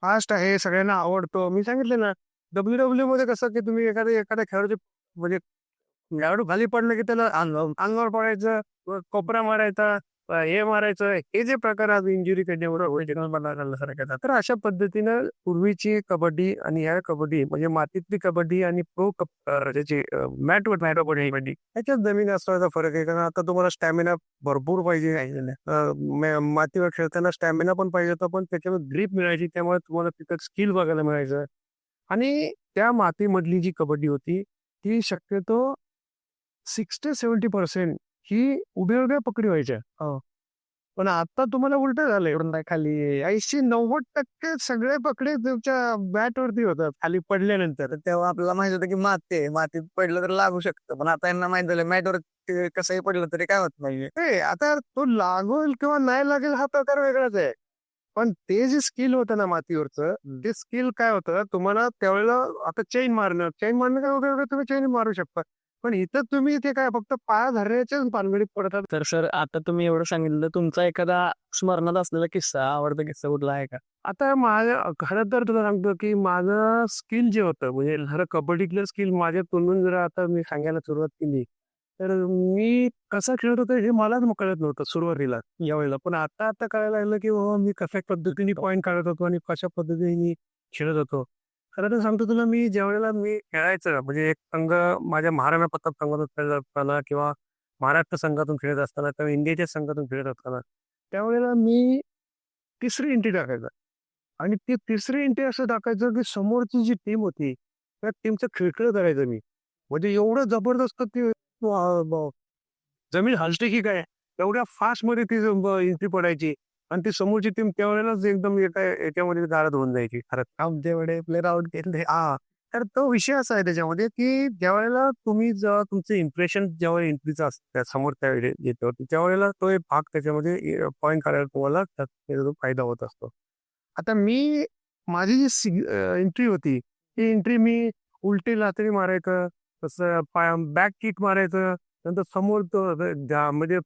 फास्ट आहे, सगळ्यांना आवडतो. मी सांगितलं ना WWE मध्ये कसं की तुम्ही एखाद्या खेळाडूचे म्हणजे खेळाडू खाली पडलं की त्याला अंगावर पडायचं, कोपरा मारायचा, हे मारायचं, हे जे प्रकार आज इंजुरी करण्यावर तर अशा पद्धतीनं पूर्वीची कबड्डी आणि ह्या कबड्डी म्हणजे मातीतली कबड्डी आणि प्रो त्याची मॅटवर कबड्डी ह्याच्यात जमीन असण्याचा फरक आहे. कारण आता तुम्हाला स्टॅमिना भरपूर पाहिजे. मातीवर खेळताना स्टॅमिना पण पाहिजे होता, पण त्याच्यावर ग्रीप मिळायची, त्यामुळे तुम्हाला तिथं स्किल बघायला मिळायचं. आणि त्या मातीमधली जी कबड्डी होती ती शक्यतो 60-70% ही उभ्या पकडी व्हायच्या. पण आता तुम्हाला उलट झालंय. वरून नाही खाली 80-90% सगळे पकडे तुमच्या बॅटवरती होतात खाली पडल्यानंतर. तर तेव्हा आपल्याला माहित होतं की माती आहे. मातीत पडलं तर लागू शकतं. पण आता यांना माहित झालं मॅटवर कसंही पडलं तरी काय होत नाहीये. आता तो लागेल किंवा नाही लागेल हा प्रकार वेगळाच आहे. पण ते जे स्किल होतं ना मातीवरचं, ते स्किल काय होतं तुम्हाला त्यावेळेला आता चेन मारणं काय वगैरे तुम्ही चेन मारू शकता. पण इथं तुम्ही ते काय फक्त पाय धरण्याच्याच भानगडीत पडतात. तर सर आता तुम्ही एवढं सांगितलं तुमचा एखादा स्मरणात असलेला किस्सा, आवडता किस्सा कुठला आहे का? आता माझं खरं तर तुला सांगतो, की माझं स्किल जे होतं म्हणजे खरं कबड्डीतलं स्किल माझ्या तोंडून जर आता मी सांगायला सुरुवात केली, तर मी कसा खेळत होतो हे मलाच कळत नव्हतं सुरुवातीला यावेळेला. पण आता कळायला लागलं, की बाबा मी कशा पद्धतीने पॉइंट काढत होतो आणि कशा पद्धतीने मी खेळत होतो. खरं तर सांगतो तुला मी ज्यावेळेला मी खेळायचं म्हणजे एक संघ माझ्या महाराणा प्रताप संघातून खेळत असताना किंवा महाराष्ट्र संघातून खेळत असताना किंवा इंडियाच्या संघातून खेळत असताना, त्यावेळेला मी तिसरी एंट्री टाकायचा. आणि ती तिसरी एंट्री असं टाकायचं, की समोरची जी टीम होती, त्या टीमचं खिळखिळं करायचं मी. म्हणजे एवढं जबरदस्त ती जमीन हलते की काय, एवढ्या फास्टमध्ये ती एंट्री पडायची आणि ती समोरची टीम त्यावेळेलाच एकदम एका याच्यामध्ये गारद होऊन जायची. खरंच आमचे एवढे प्लेयर आउट केले. हां. तर तो विषय असा आहे त्याच्यामध्ये, की ज्यावेळेला तुम्ही जेव्हा तुमचं इम्प्रेशन जेव्हा एंट्रीचं असतं त्या समोर त्यावेळी येतं, त्यावेळेला तो एक भाग त्याच्यामध्ये पॉइंट काढायला तुम्हाला त्याचा जो फायदा होत असतो. आता माझी जी एंट्री होती, ती एंट्री मी उलटी लाथरी मारायचं, तसं बॅक किक मारायचं, नंतर समोर तो म्हणजे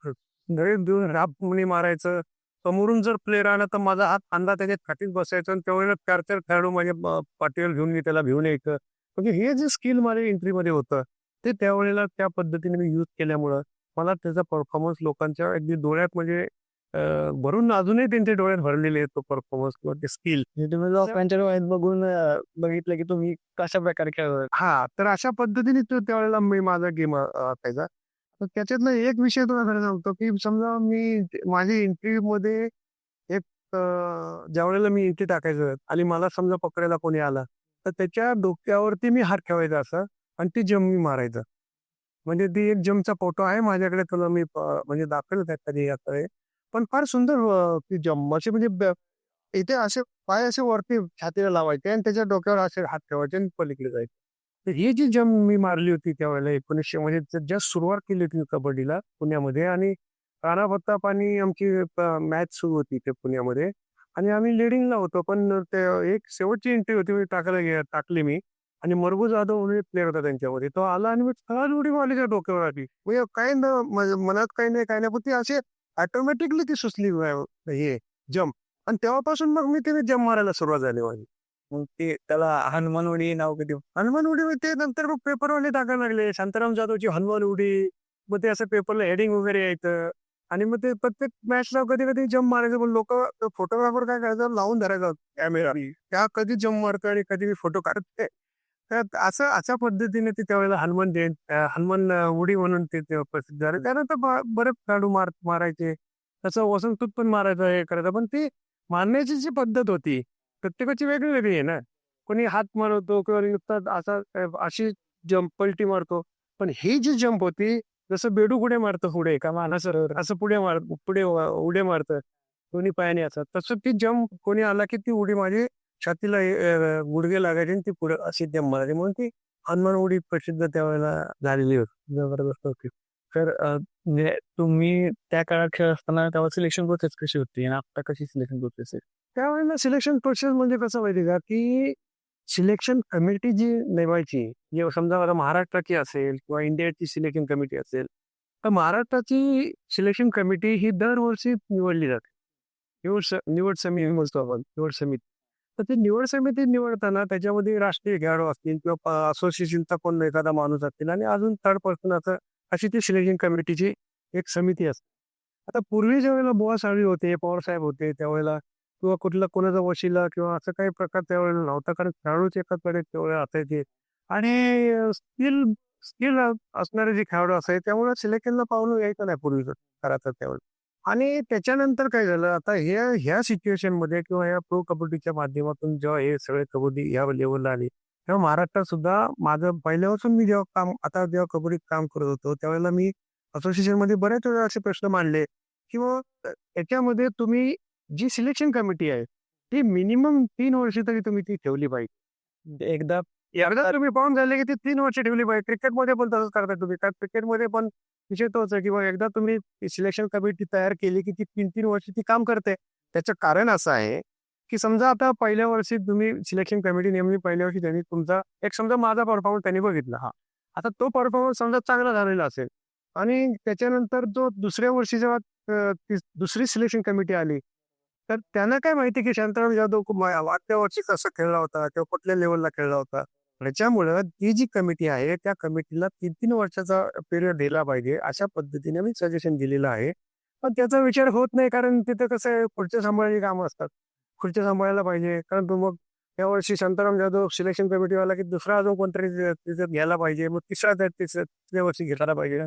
धडक देऊन रापमुनी मारायचं. समोरून जर प्लेयर आला तर माझा हात खांदा त्याच्या छातीत बसायचा आणि त्यावेळेला 4-4 खेळाडू माझ्या पाठीवर घेऊन मी त्याला घेऊन यायचं. म्हणजे हे जे स्किल माझ्या एंट्रीमध्ये होतं, ते त्यावेळेला त्या पद्धतीने मी यूज केल्यामुळं मला त्याचा परफॉर्मन्स लोकांच्या अगदी डोळ्यात म्हणजे भरून अजूनही त्यांच्या डोळ्यात भरलेले आहेत तो परफॉर्मन्स किंवा ते स्किल. म्हणजे तुम्ही लोकांच्या डोळ्यात बघून बघितलं की तुम्ही कशा प्रकारे खेळत. हां, तर अशा पद्धतीने तो त्यावेळेला मी माझा गेम असायचा. तर त्याच्यातला एक विषय तुला खरं सांगतो, की समजा माझी एंट्रीमध्ये एक ज्यावेळेला मी एंट्री टाकायचं आणि मला समजा पकडायला कोणी आला, तर त्याच्या डोक्यावरती मी हात ठेवायचा असा आणि ती जंप मी मारायचा. म्हणजे ती एक जंपचा फोटो आहे माझ्याकडे तुला मी म्हणजे दाखवेल त्या कधी आता हे. पण फार सुंदर ती जंप अशी म्हणजे इथे असे पाय असे वरती छातीला लावायचे आणि त्याच्या डोक्यावर असे हात ठेवायचे आणि पलीकडे जायचे. तर ही जी जंप मी मारली होती त्यावेळेला 1900 म्हणजे जस्ट सुरुवात केली होती मी कबड्डीला पुण्यामध्ये आणि राणा प्रताप आणि आमची मॅच सुरू होती ते पुण्यामध्ये आणि आम्ही लीडिंगला होतो. पण ते एक शेवटची एंट्री होती मी टाकली मी आणि मरगू जाधव म्हणून एक प्लेयर होता त्यांच्यामध्ये. तो आला आणि मी सहज उडी मारली त्या डोक्यावर आली. म्हणजे काही न मनात काही नाही, काही नाही. पण ती अशी ऑटोमॅटिकली ती सुचली हे जंप. आणि तेव्हापासून मग मी तिने जंप मारायला सुरुवात झाली माझी. मग ते त्याला हनुमान उडी नाव कधी. हनुमान उडी ते नंतर मग पेपरवाले टाकायला लागले. शांताराम जाधवची हनुमान उडी. मग ते असं पेपरला हेडिंग वगैरे यायचं. आणि मग ते प्रत्येक मॅचला कधी-कधी जंप मारायचं. पण लोकं फोटोग्राफर काय करायचं लावून धरायचा कॅमेरा. त्या कधी जंप मारतोय आणि कधी फोटो काढतोय. तर अशा पद्धतीने ते त्यावेळेला हनुमान उडी म्हणून ते प्रसिद्ध झाले. त्यानंतर बरेच खेळाडू मारायचे. तसं वसंतूत पण मारायचं हे करायचं. पण ती मारण्याची जी पद्धत होती, प्रत्येकाची वेगळी आहे ना. कोणी हात मारतो किंवा नुसता अशी जंप पलटी मारतो. पण ही जी जंप होती, जसं बेडूक उड्या मारतं पुढे का मानसरोवर असं पुढे उड्या मारतं. दोन्ही पायाने असं. तसं ती जंप कोणी आला की ती उडी माझी छातीला गुडघे लागायचे आणि ती पुढे अशी जंप मारायची. म्हणून ती हनुमान उडी प्रसिद्ध त्यावेळेला झालेली होती. जबरदस्त होती. तर म्हणजे तुम्ही त्या काळात खेळत असताना तेव्हा सिलेक्शन प्रोसेस कशी होती आणि आता कशी सिलेक्शन प्रोसेस आहे? त्यावेळेला सिलेक्शन प्रोसेस म्हणजे कसं माहिती का, की सिलेक्शन कमिटी जी नेमायची, जे समजा आता महाराष्ट्राची असेल किंवा इंडियाची सिलेक्शन कमिटी असेल, तर महाराष्ट्राची सिलेक्शन कमिटी ही दरवर्षी निवडली जाते. निवड समिती म्हणतो आपण, निवड समिती. तर ती निवड समिती निवडताना त्याच्यामध्ये राष्ट्रीय खेळाडू असतील किंवा असोसिएशनचा कोण एखादा माणूस असतील आणि अजून थर्ड पर्सन असं अशी ती सिलेक्शन कमिटीची एक समिती असते. आता पूर्वी ज्यावेळेला बुवा साळवी होते, पवारसाहेब होते त्यावेळेला किंवा कोणाचा वशिला किंवा असं काही प्रकार त्यावेळेला नव्हता. कारण खेळाडूच एकाकडे त्यावेळेला असायचे आणि स्किल स्किल असणारे जे खेळाडू असायचे त्यामुळे सिलेक्शनला पावलं यायचं नाही पूर्वी करायचं त्यावेळेला. आणि त्याच्यानंतर काय झालं आता ह्या सिच्युएशनमध्ये किंवा या प्रो कबड्डीच्या माध्यमातून जेव्हा हे सगळे कबड्डी ह्या लेवलला आली, तेव्हा महाराष्ट्रात सुद्धा माझं पहिल्यापासून मी जेव्हा कबड्डीत काम करत होतो, त्यावेळेला मी असोसिएशनमध्ये बऱ्याच वेळा असे प्रश्न मांडले, किंवा याच्यामध्ये तुम्ही जी सिलेक्शन कमिटी आहे ती मिनिमम 3 वर्ष तरी तुम्ही ती ठेवली पाहिजे. एकदा एकदा तुम्ही पाहून झाले की ती 3 वर्ष ठेवली पाहिजे. क्रिकेटमध्ये पण तसंच करता तुम्ही. कारण क्रिकेटमध्ये पण विषय तोच आहे, की एकदा तुम्ही सिलेक्शन कमिटी तयार केली की ती 3-3 वर्ष ती काम करते. त्याचं कारण असं आहे, की समजा आता पहिल्या वर्षी तुम्ही सिलेक्शन कमिटी नेमली, पहिल्या वर्षी त्यांनी तुमचा एक समजा माझा परफॉर्मन्स त्यांनी बघितला. हां. आता तो परफॉर्मन्स समजा चांगला झालेला असेल आणि त्याच्यानंतर जो दुसऱ्या वर्षी जेव्हा ती दुसरी सिलेक्शन कमिटी आली, तर त्यांना काय माहिती की शांताराम जाधव मागच्या वर्षी कसं खेळला होता किंवा कुठल्या लेव्हलला खेळला होता. त्याच्यामुळं ती जी कमिटी आहे, त्या कमिटीला 3-3 वर्षाचा पिरियड दिला पाहिजे, अशा पद्धतीने मी सजेशन दिलेलं आहे. पण त्याचा विचार होत नाही, कारण तिथं कसं आहे, खुर्च्या सांभाळायची कामं असतात. खुर्च्या सांभाळायला पाहिजे, कारण तो मग यावर्षी शांताराम जाधव सिलेक्शन कमिटीवाला की दुसरा अजून कोणतरी तिथं घ्यायला पाहिजे, मग तिसऱ्या वर्षी घेतला पाहिजे.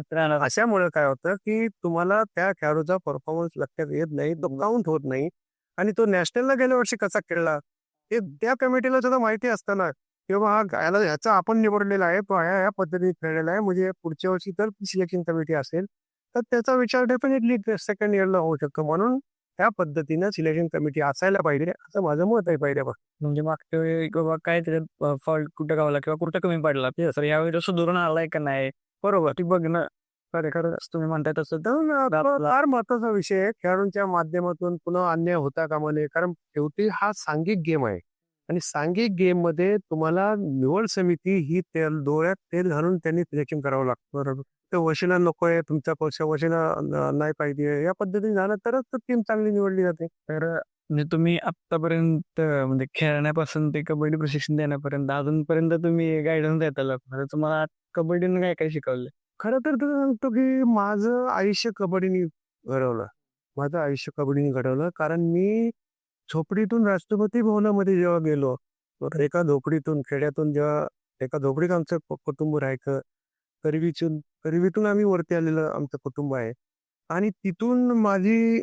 अशामुळे काय होतं, की तुम्हाला त्या खेळाडूचा परफॉर्मन्स लक्षात येत नाही, तो काउंट होत नाही आणि तो नॅशनलला गेल्या वर्षी कसा खेळला, हे त्या कमिटीला सुद्धा माहिती असतं ना, किंवा ह्याचा आपण निवडलेला आहे, तो ह्या पद्धतीने खेळलेला आहे, म्हणजे पुढच्या वर्षी तर सिलेक्शन कमिटी असेल, तर त्याचा विचार डेफिनेटली सेकंड इयरला होऊ शकतो. म्हणून त्या पद्धतीनं सिलेक्शन कमिटी असायला पाहिजे, असं माझं मत आहे पहिल्यापासून. म्हणजे मागच्या वेळी किंवा काय त्याच्यात फॉल्ट कुठं गावला किंवा कुठं कमी पडला तर यावेळी सुधारून आलाय का नाही? बरोबर. ती बघणं खरं तुम्ही म्हणताय तसं तर तर आपला फार महत्वाचा विषय आहे. खेळाडूंच्या माध्यमातून पुन्हा अन्याय होता कामा नये. कारण शेवटी हा सांघिक गेम आहे आणि सांघिक गेम मध्ये तुम्हाला निवड समिती ही डोळ्यात तेल घालून त्यांनी सिलेक्शन करावं लागतं. बरोबर. ते वशिला नकोय, तुमचा पक्ष वशिला नाही पाहिजे, या पद्धतीने झालं तरच टीम चांगली निवडली जाते. तर म्हणजे तुम्ही आत्तापर्यंत म्हणजे खेळण्यापासून ते कबड्डी प्रशिक्षण देण्यापर्यंत अजूनपर्यंत तुम्ही गायडन्स देता लोकांना. तर तुम्हाला कबड्डीनं काय काय शिकवलं? खरं तर तुला सांगतो की माझं आयुष्य कबड्डीने घडवलं. माझं आयुष्य कबड्डीने घडवलं, कारण मी झोपडीतून राष्ट्रपती भवनामध्ये जेव्हा गेलो, तर एका झोपडीतून, खेड्यातून जेव्हा एका झोपडीत आमचं कुटुंब राहायचं. गरिबीतून आम्ही वरती आलेलं आमचं कुटुंब आहे. आणि तिथून माझी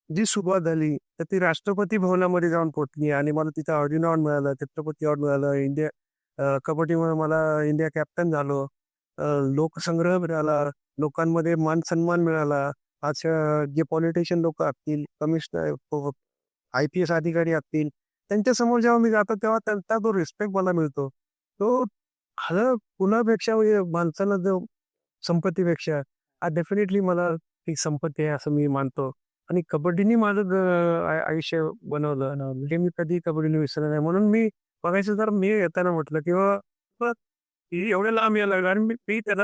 जी सुरुवात झाली, तर ती राष्ट्रपती भवनामध्ये जाऊन पोहोचली आणि मला तिथं अर्जुन अवॉर्ड मिळालं, छत्रपती अवॉर्ड मिळालं. कबड्डीमुळे मला इंडिया कॅप्टन झालो. लोकसंग्रह मिळाला, लोकांमध्ये मान-सन्मान मिळाला. आज जे पॉलिटिशियन लोकं असतील, कमिशनर, IPS अधिकारी असतील, त्यांच्यासमोर जेव्हा मी जातो तेव्हा त्यांचा जो रिस्पेक्ट मला मिळतो, तो कुणापेक्षा म्हणजे माणसाला जो संपत्तीपेक्षा डेफिनेटली मला ती संपत्ती आहे असं मी मानतो. आणि कबड्डीने माझं आयुष्य बनवलं. हे मी कधी कबड्डीने विसरलं नाही. म्हणून मी बघायचं तर मी येताना म्हटलं किंवा एवढ्या लांब यायला लागलं आणि मी मी त्याला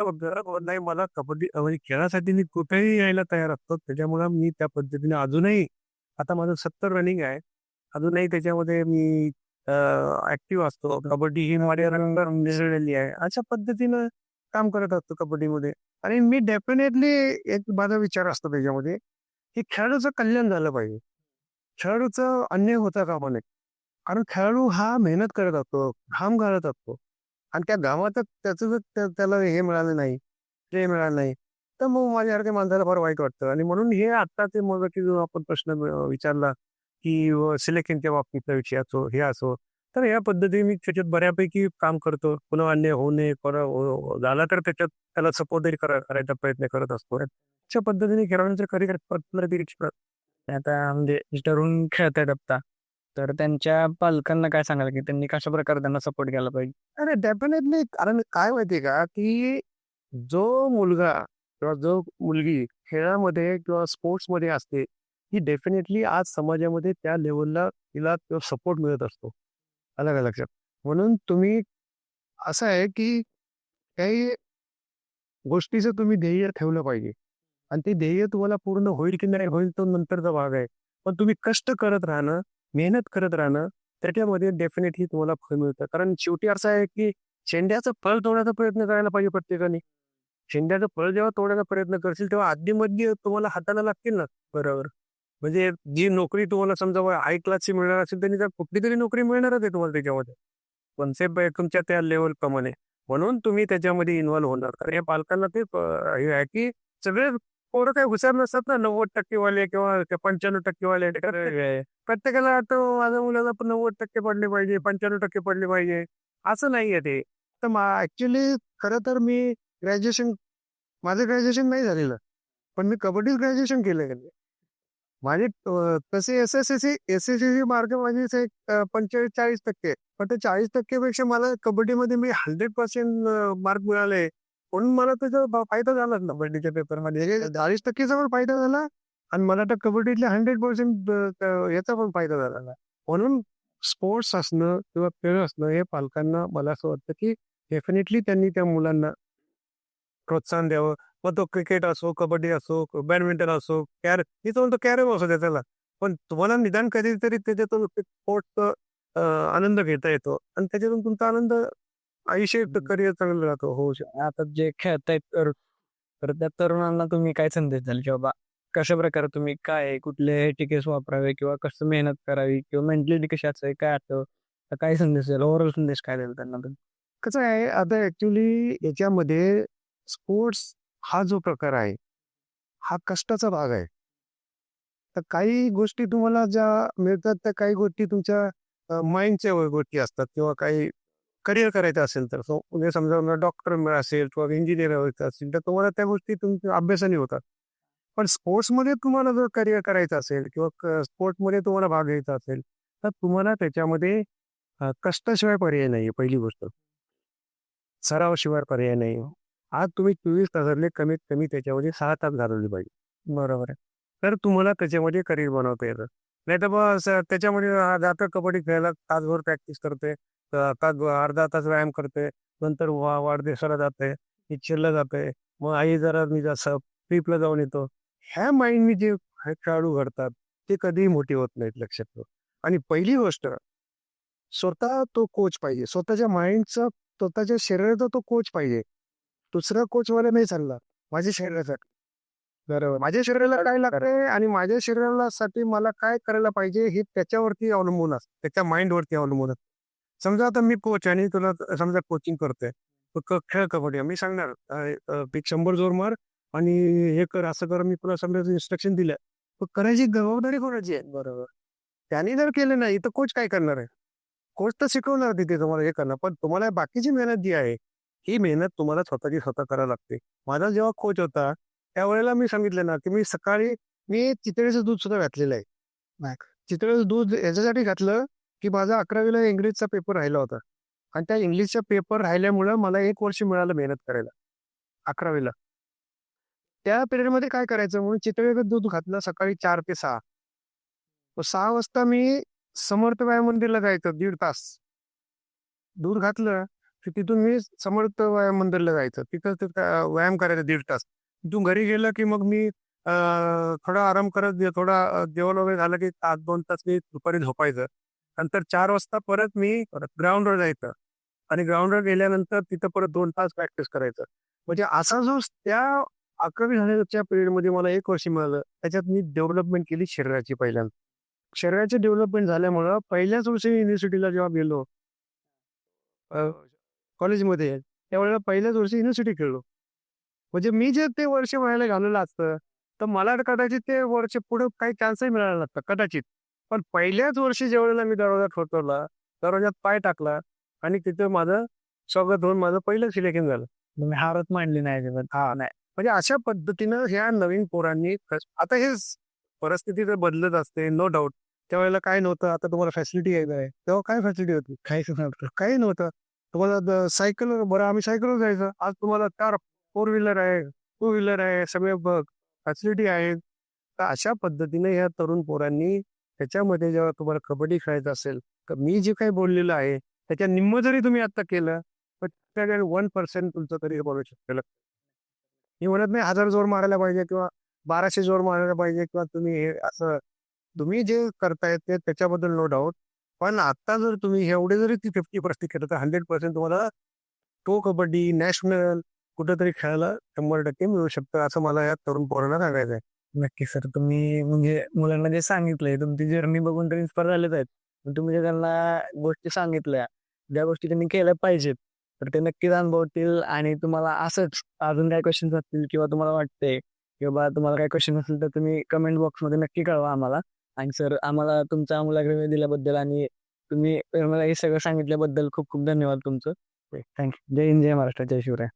नाही, मला कबड्डी म्हणजे खेळासाठी मी कुठेही यायला तयार असतो. त्याच्यामुळं मी त्या पद्धतीने अजूनही आता माझं 70 रनिंग आहे. अजूनही त्याच्यामध्ये मी ऍक्टिव्ह असतो. कबड्डी ही माझ्या रंगात मिसळलेली आहे. अशा पद्धतीनं काम करत असतो कबड्डीमध्ये. आणि मी डेफिनेटली एक माझा विचार असतो त्याच्यामध्ये, की खेळाडूचं कल्याण झालं पाहिजे. खेळाडूचं अन्याय होता कामा नये. कारण खेळाडू हा मेहनत करत असतो, घाम गाळत असतो. आणि त्या घामाचं त्याचं जर त्याला हे मिळालं नाही, श्रेय मिळालं नाही, तर मग माझ्यासारख्या माणसाला फार वाईट वाटतं. आणि म्हणून हे आता ते मग की जो आपण प्रश्न विचारला, की सिलेक्शनच्या बाबतीतला विषय असो, हे असो. तर या पद्धतीने मी त्याच्यात बऱ्यापैकी काम करतो. पुन्हा अन्याय होऊ नये, झाला तर त्याच्यात त्याला सपोर्टही करायचा प्रयत्न करत असतो. अशा पद्धतीने खेळाडूंचं करिअर आता म्हणजे जे तरुण खेळतायत आत्ता, तर त्यांच्या पालकांना काय सांगाल, की त्यांनी कशाप्रकारे त्यांना सपोर्ट केला पाहिजे? अरे डेफिनेटली, कारण काय माहितीये का, की जो मुलगा किंवा जो मुलगी खेळामध्ये किंवा स्पोर्ट्समध्ये असते, ही डेफिनेटली आज समाजामध्ये त्या लेव्हलला तिला तो सपोर्ट मिळत असतो. आलं का लक्षात? म्हणून तुम्ही असं आहे, की काही गोष्टीचं तुम्ही ध्येय ठेवलं पाहिजे आणि ते ध्येय तुम्हाला पूर्ण होईल की नाही होईल तो नंतरचा भाग आहे. पण तुम्ही कष्ट करत राहणं, मेहनत करत राहणं, त्याच्यामध्ये डेफिनेटली तुम्हाला फळ मिळतं. कारण शेवटी असं आहे, की शेंड्याचं फळ तोडण्याचा प्रयत्न करायला पाहिजे प्रत्येकाने. शेंड्याचं फळ जेव्हा तोडण्याचा प्रयत्न करशील, तेव्हा अधदी-मधदी तुम्हाला हाताला लागतील ना. बरोबर. म्हणजे जी नोकरी तुम्हाला समजा हाय क्लासची मिळणार असेल, त्यांनी तर कुठलीतरी नोकरी मिळणारच आहे तुम्हाला त्याच्यामध्ये. कन्सेप्ट आहे तुमच्या त्या लेव्हल प्रमाणे. म्हणून तुम्ही त्याच्यामध्ये इन्व्हॉल्व होणार. कारण या पालकांना ते हे आहे, की सगळे पोरं काही हुशार नसतात ना, 90% वाले किंवा 95% वाले. प्रत्येकाला वाटतं माझ्या मुलाला पण 90% पडले पाहिजे, 95% पडले पाहिजे. असं नाहीये ते. तर ऍक्च्युली खरं तर मी ग्रॅज्युएशन माझं ग्रॅज्युएशन नाही झालेलं. पण मी कबड्डीत ग्रॅज्युएशन केलंय. माझे तसे एस एस सी मार्क माझे 45-40% पण ते 40% पेक्षा मला कबड्डीमध्ये मी 100% मार्क मिळाले म्हणून मला त्याचा फायदा झाला ना कबड्डीच्या पेपरमध्ये 40%चा पण फायदा झाला आणि मला त्या कबड्डीतल्या 100% याचा पण फायदा झाला ना म्हणून स्पोर्ट्स असणं किंवा खेळ असणं हे पालकांना मला असं वाटतं की डेफिनेटली त्यांनी त्या मुलांना प्रोत्साहन द्यावं. मग तो क्रिकेट असो, कबड्डी असो, बॅडमिंटन असो, मी तर म्हणतो कॅरम असो त्याला. पण तुम्हाला निदान कधीतरी त्याच्यातून स्पोर्टचा आनंद घेता येतो आणि त्याच्यातून तुमचा आनंद आयुष्य करिअर चांगलं राहतो. होऊ शकतो. आता जे खेळतायत तर त्या तरुणांना तुम्ही काय संदेश द्याल की बाबा कशा प्रकारे तुम्ही काय कुठले टिकेस वापरावे किंवा कसं मेहनत करावी किंवा मेंटॅलिटी कशी असावी काय असतं तर काय संदेश द्याल ओव्हरऑल संदेश काय द्याल त्यांना तुम्ही? कसं आहे आता ऍक्च्युली याच्यामध्ये स्पोर्ट्स हा जो प्रकार आहे, हा कष्टाचा भाग आहे. तर काही गोष्टी तुम्हाला ज्या मिळतात त्या काही गोष्टी तुमच्या माइंडच्या गोष्टी असतात किंवा काही करिअर करायचं असेल तर म्हणजे समजा डॉक्टर असेल किंवा इंजिनियर व्हायचं असेल तर तुम्हाला त्या गोष्टी तुमच्या अभ्यासाने होतात. पण स्पोर्ट्समध्ये तुम्हाला जर करिअर करायचं असेल किंवा स्पोर्ट्समध्ये तुम्हाला भाग घ्यायचा असेल तर तुम्हाला त्याच्यामध्ये कष्टाशिवाय पर्याय नाही पहिली गोष्ट. सरावाशिवाय पर्याय नाही. आज तुम्ही 24 तासातले कमीत कमी त्याच्यामध्ये 6 तास घालवले पाहिजे. बरोबर आहे. तर तुम्हाला त्याच्यामध्ये करिअर बनवता येतं. नाहीतर मग त्याच्यामध्ये जातं कबड्डी खेळायला तासभर प्रॅक्टिस करते, अर्धा तास व्यायाम करते, नंतर वाढदिवसाला जाते, पिक्चरला जाते, मग आई जरा मी जसं ट्रिपला जाऊन येतो. ह्या माइंडनी जे खेळाडू घडतात ते कधीही मोठी होत नाहीत लक्षात ठेवा. आणि पहिली गोष्ट स्वतः तो कोच पाहिजे. स्वतःच्या माइंडचा, स्वतःच्या शरीराचा तो कोच पाहिजे. दुसरा कोचवाला नाही चालणार. माझ्या शरीरासाठी. बरोबर. माझ्या शरीराला काय लागतंय आणि माझ्या शरीरासाठी मला काय करायला पाहिजे हे त्याच्यावरती अवलंबून असतं. त्याच्या माइंडवरती अवलंबून असतं. समजा आता मी कोच आणि तुला समजा कोचिंग करतोय. खेळ कबड्डी. मी सांगणार एक 100 जोर मार आणि हे कर, असं कर. मी तुला समजा इन्स्ट्रक्शन दिल्या. पण करायची जबाबदारी कोणाची आहे? बरोबर. त्यांनी जर केलं नाही तर कोच काय करणार आहे? कोच तर शिकवणार तिथे तुम्हाला हे करणार. पण तुम्हाला बाकीची मेहनत जी आहे, ही मेहनत तुम्हाला स्वतःची स्वतः करावी लागते. माझा जेव्हा कोच होता, त्यावेळेला मी सांगितलं ना, की मी चितळेचं दूध सुद्धा घातलेलं आहे. चितळेचं दूध याच्यासाठी घातलं, की माझा 11वीला इंग्लिशचा पेपर राहिला होता. आणि त्या इंग्लिशचा पेपर राहिल्यामुळं मला 1 वर्ष मिळालं मेहनत करायला. 11वीला. त्या पिरियडमध्ये काय करायचं म्हणून चितळेचं दूध घातलं सकाळी 4 ते 6. 6 वाजता मी समर्थ व्यायाम मंदिरला जायचं 1.5 तास. दूध घातलं, की तिथून मी समर्थ व्यायाम मंदिरला जायचं. तिथं व्यायाम करायचा 1.5 तास. तिथून घरी गेलं, की मग मी थोडा आराम करत थोडा जेवण वगैरे झालं, की तास 2 तास मी दुपारी झोपायचं. नंतर 4 वाजता परत मी ग्राउंडवर जायचं आणि ग्राउंडवर गेल्यानंतर तिथं परत 2 तास प्रॅक्टिस करायचं. म्हणजे असा जो त्या 11वी झाल्याच्या पिरियडमध्ये मला 1 वर्ष मिळालं. त्याच्यात मी डेव्हलपमेंट केली शरीराची पहिल्यांदा. शरीराची डेव्हलपमेंट झाल्यामुळं पहिल्याच वर्षी युनिव्हर्सिटीला जेव्हा गेलो कॉलेजमध्ये, त्यावेळेला पहिल्याच वर्षी युनिव्हर्सिटी खेळलो. म्हणजे मी जे ते वर्ष व्हायला घालवलं असतं, तर मला कदाचित ते वर्ष पुढे काही चान्सही मिळाला नसता कदाचित. पण पहिल्याच वर्षी ज्यावेळेला मी दरवाजा ठोठावला, दरवाजात पाय टाकला आणि तिथं माझं स्वागत होऊन माझं पहिलं सिलेक्शन झालं. तुम्ही हारत मांडली नाही अजिबात. हां, नाही. म्हणजे अशा पद्धतीनं ह्या नवीन पोरांनी आता हे परिस्थिती तर बदलत असते, नो डाऊट. त्यावेळेला काय नव्हतं, आता तुम्हाला फॅसिलिटी आहे. तेव्हा काय फॅसिलिटी होती? काहीच नव्हतं. काही नव्हतं. तुम्हाला सायकल बरं आम्ही सायकलवर जायचं. आज तुम्हाला 4 व्हीलर आहे, 2 व्हीलर आहे, सगळे फॅसिलिटी आहेत. तर अशा पद्धतीने या तरुण पोरांनी त्याच्यामध्ये जेव्हा तुम्हाला कबड्डी खेळायचं असेल, तर मी जे काही बोललेलं आहे, त्याच्या निम्म जरी तुम्ही आता केलं, तर 1% तुमचं तरी बनवू शकतं. मी म्हणत नाही 1000 जोर मारायला पाहिजे किंवा 1200 जोर मारायला पाहिजे किंवा तुम्ही हे असं तुम्ही जे करताय ते त्याच्याबद्दल नो डाऊट. पण आता जर तुम्ही एवढे जरी ती 50% केलं तर 100% तुम्हाला तो कबड्डी नॅशनल कुठेतरी खेळायला 100% मिळू शकतं असं मला या तरुण पोरांना सांगायचं आहे. नक्की सर. तुम्ही म्हणजे मुलांना जे सांगितलंय तुमची जर्नी बघून तर इन्स्पायर झालेच आहेत. पण तुम्ही जे त्यांना गोष्टी सांगितल्या, ज्या गोष्टी त्यांनी केल्या पाहिजेत, तर ते नक्कीच अनुभवतील आणि तुम्हाला असंच अजून काही क्वेश्चन्स असतील किंवा तुम्हाला वाटतंय किंवा तुम्हाला काही क्वेश्चन असेल तर तुम्ही कमेंट बॉक्समध्ये नक्की कळवा आम्हाला. आणि सर आम्हाला तुमचा अमूल्य वेळ दिल्याबद्दल आणि तुम्ही मला हे सगळं सांगितल्याबद्दल खूप खूप धन्यवाद तुमचं. थँक्यू. जय हिंद, जय महाराष्ट्र, जय शिवराय.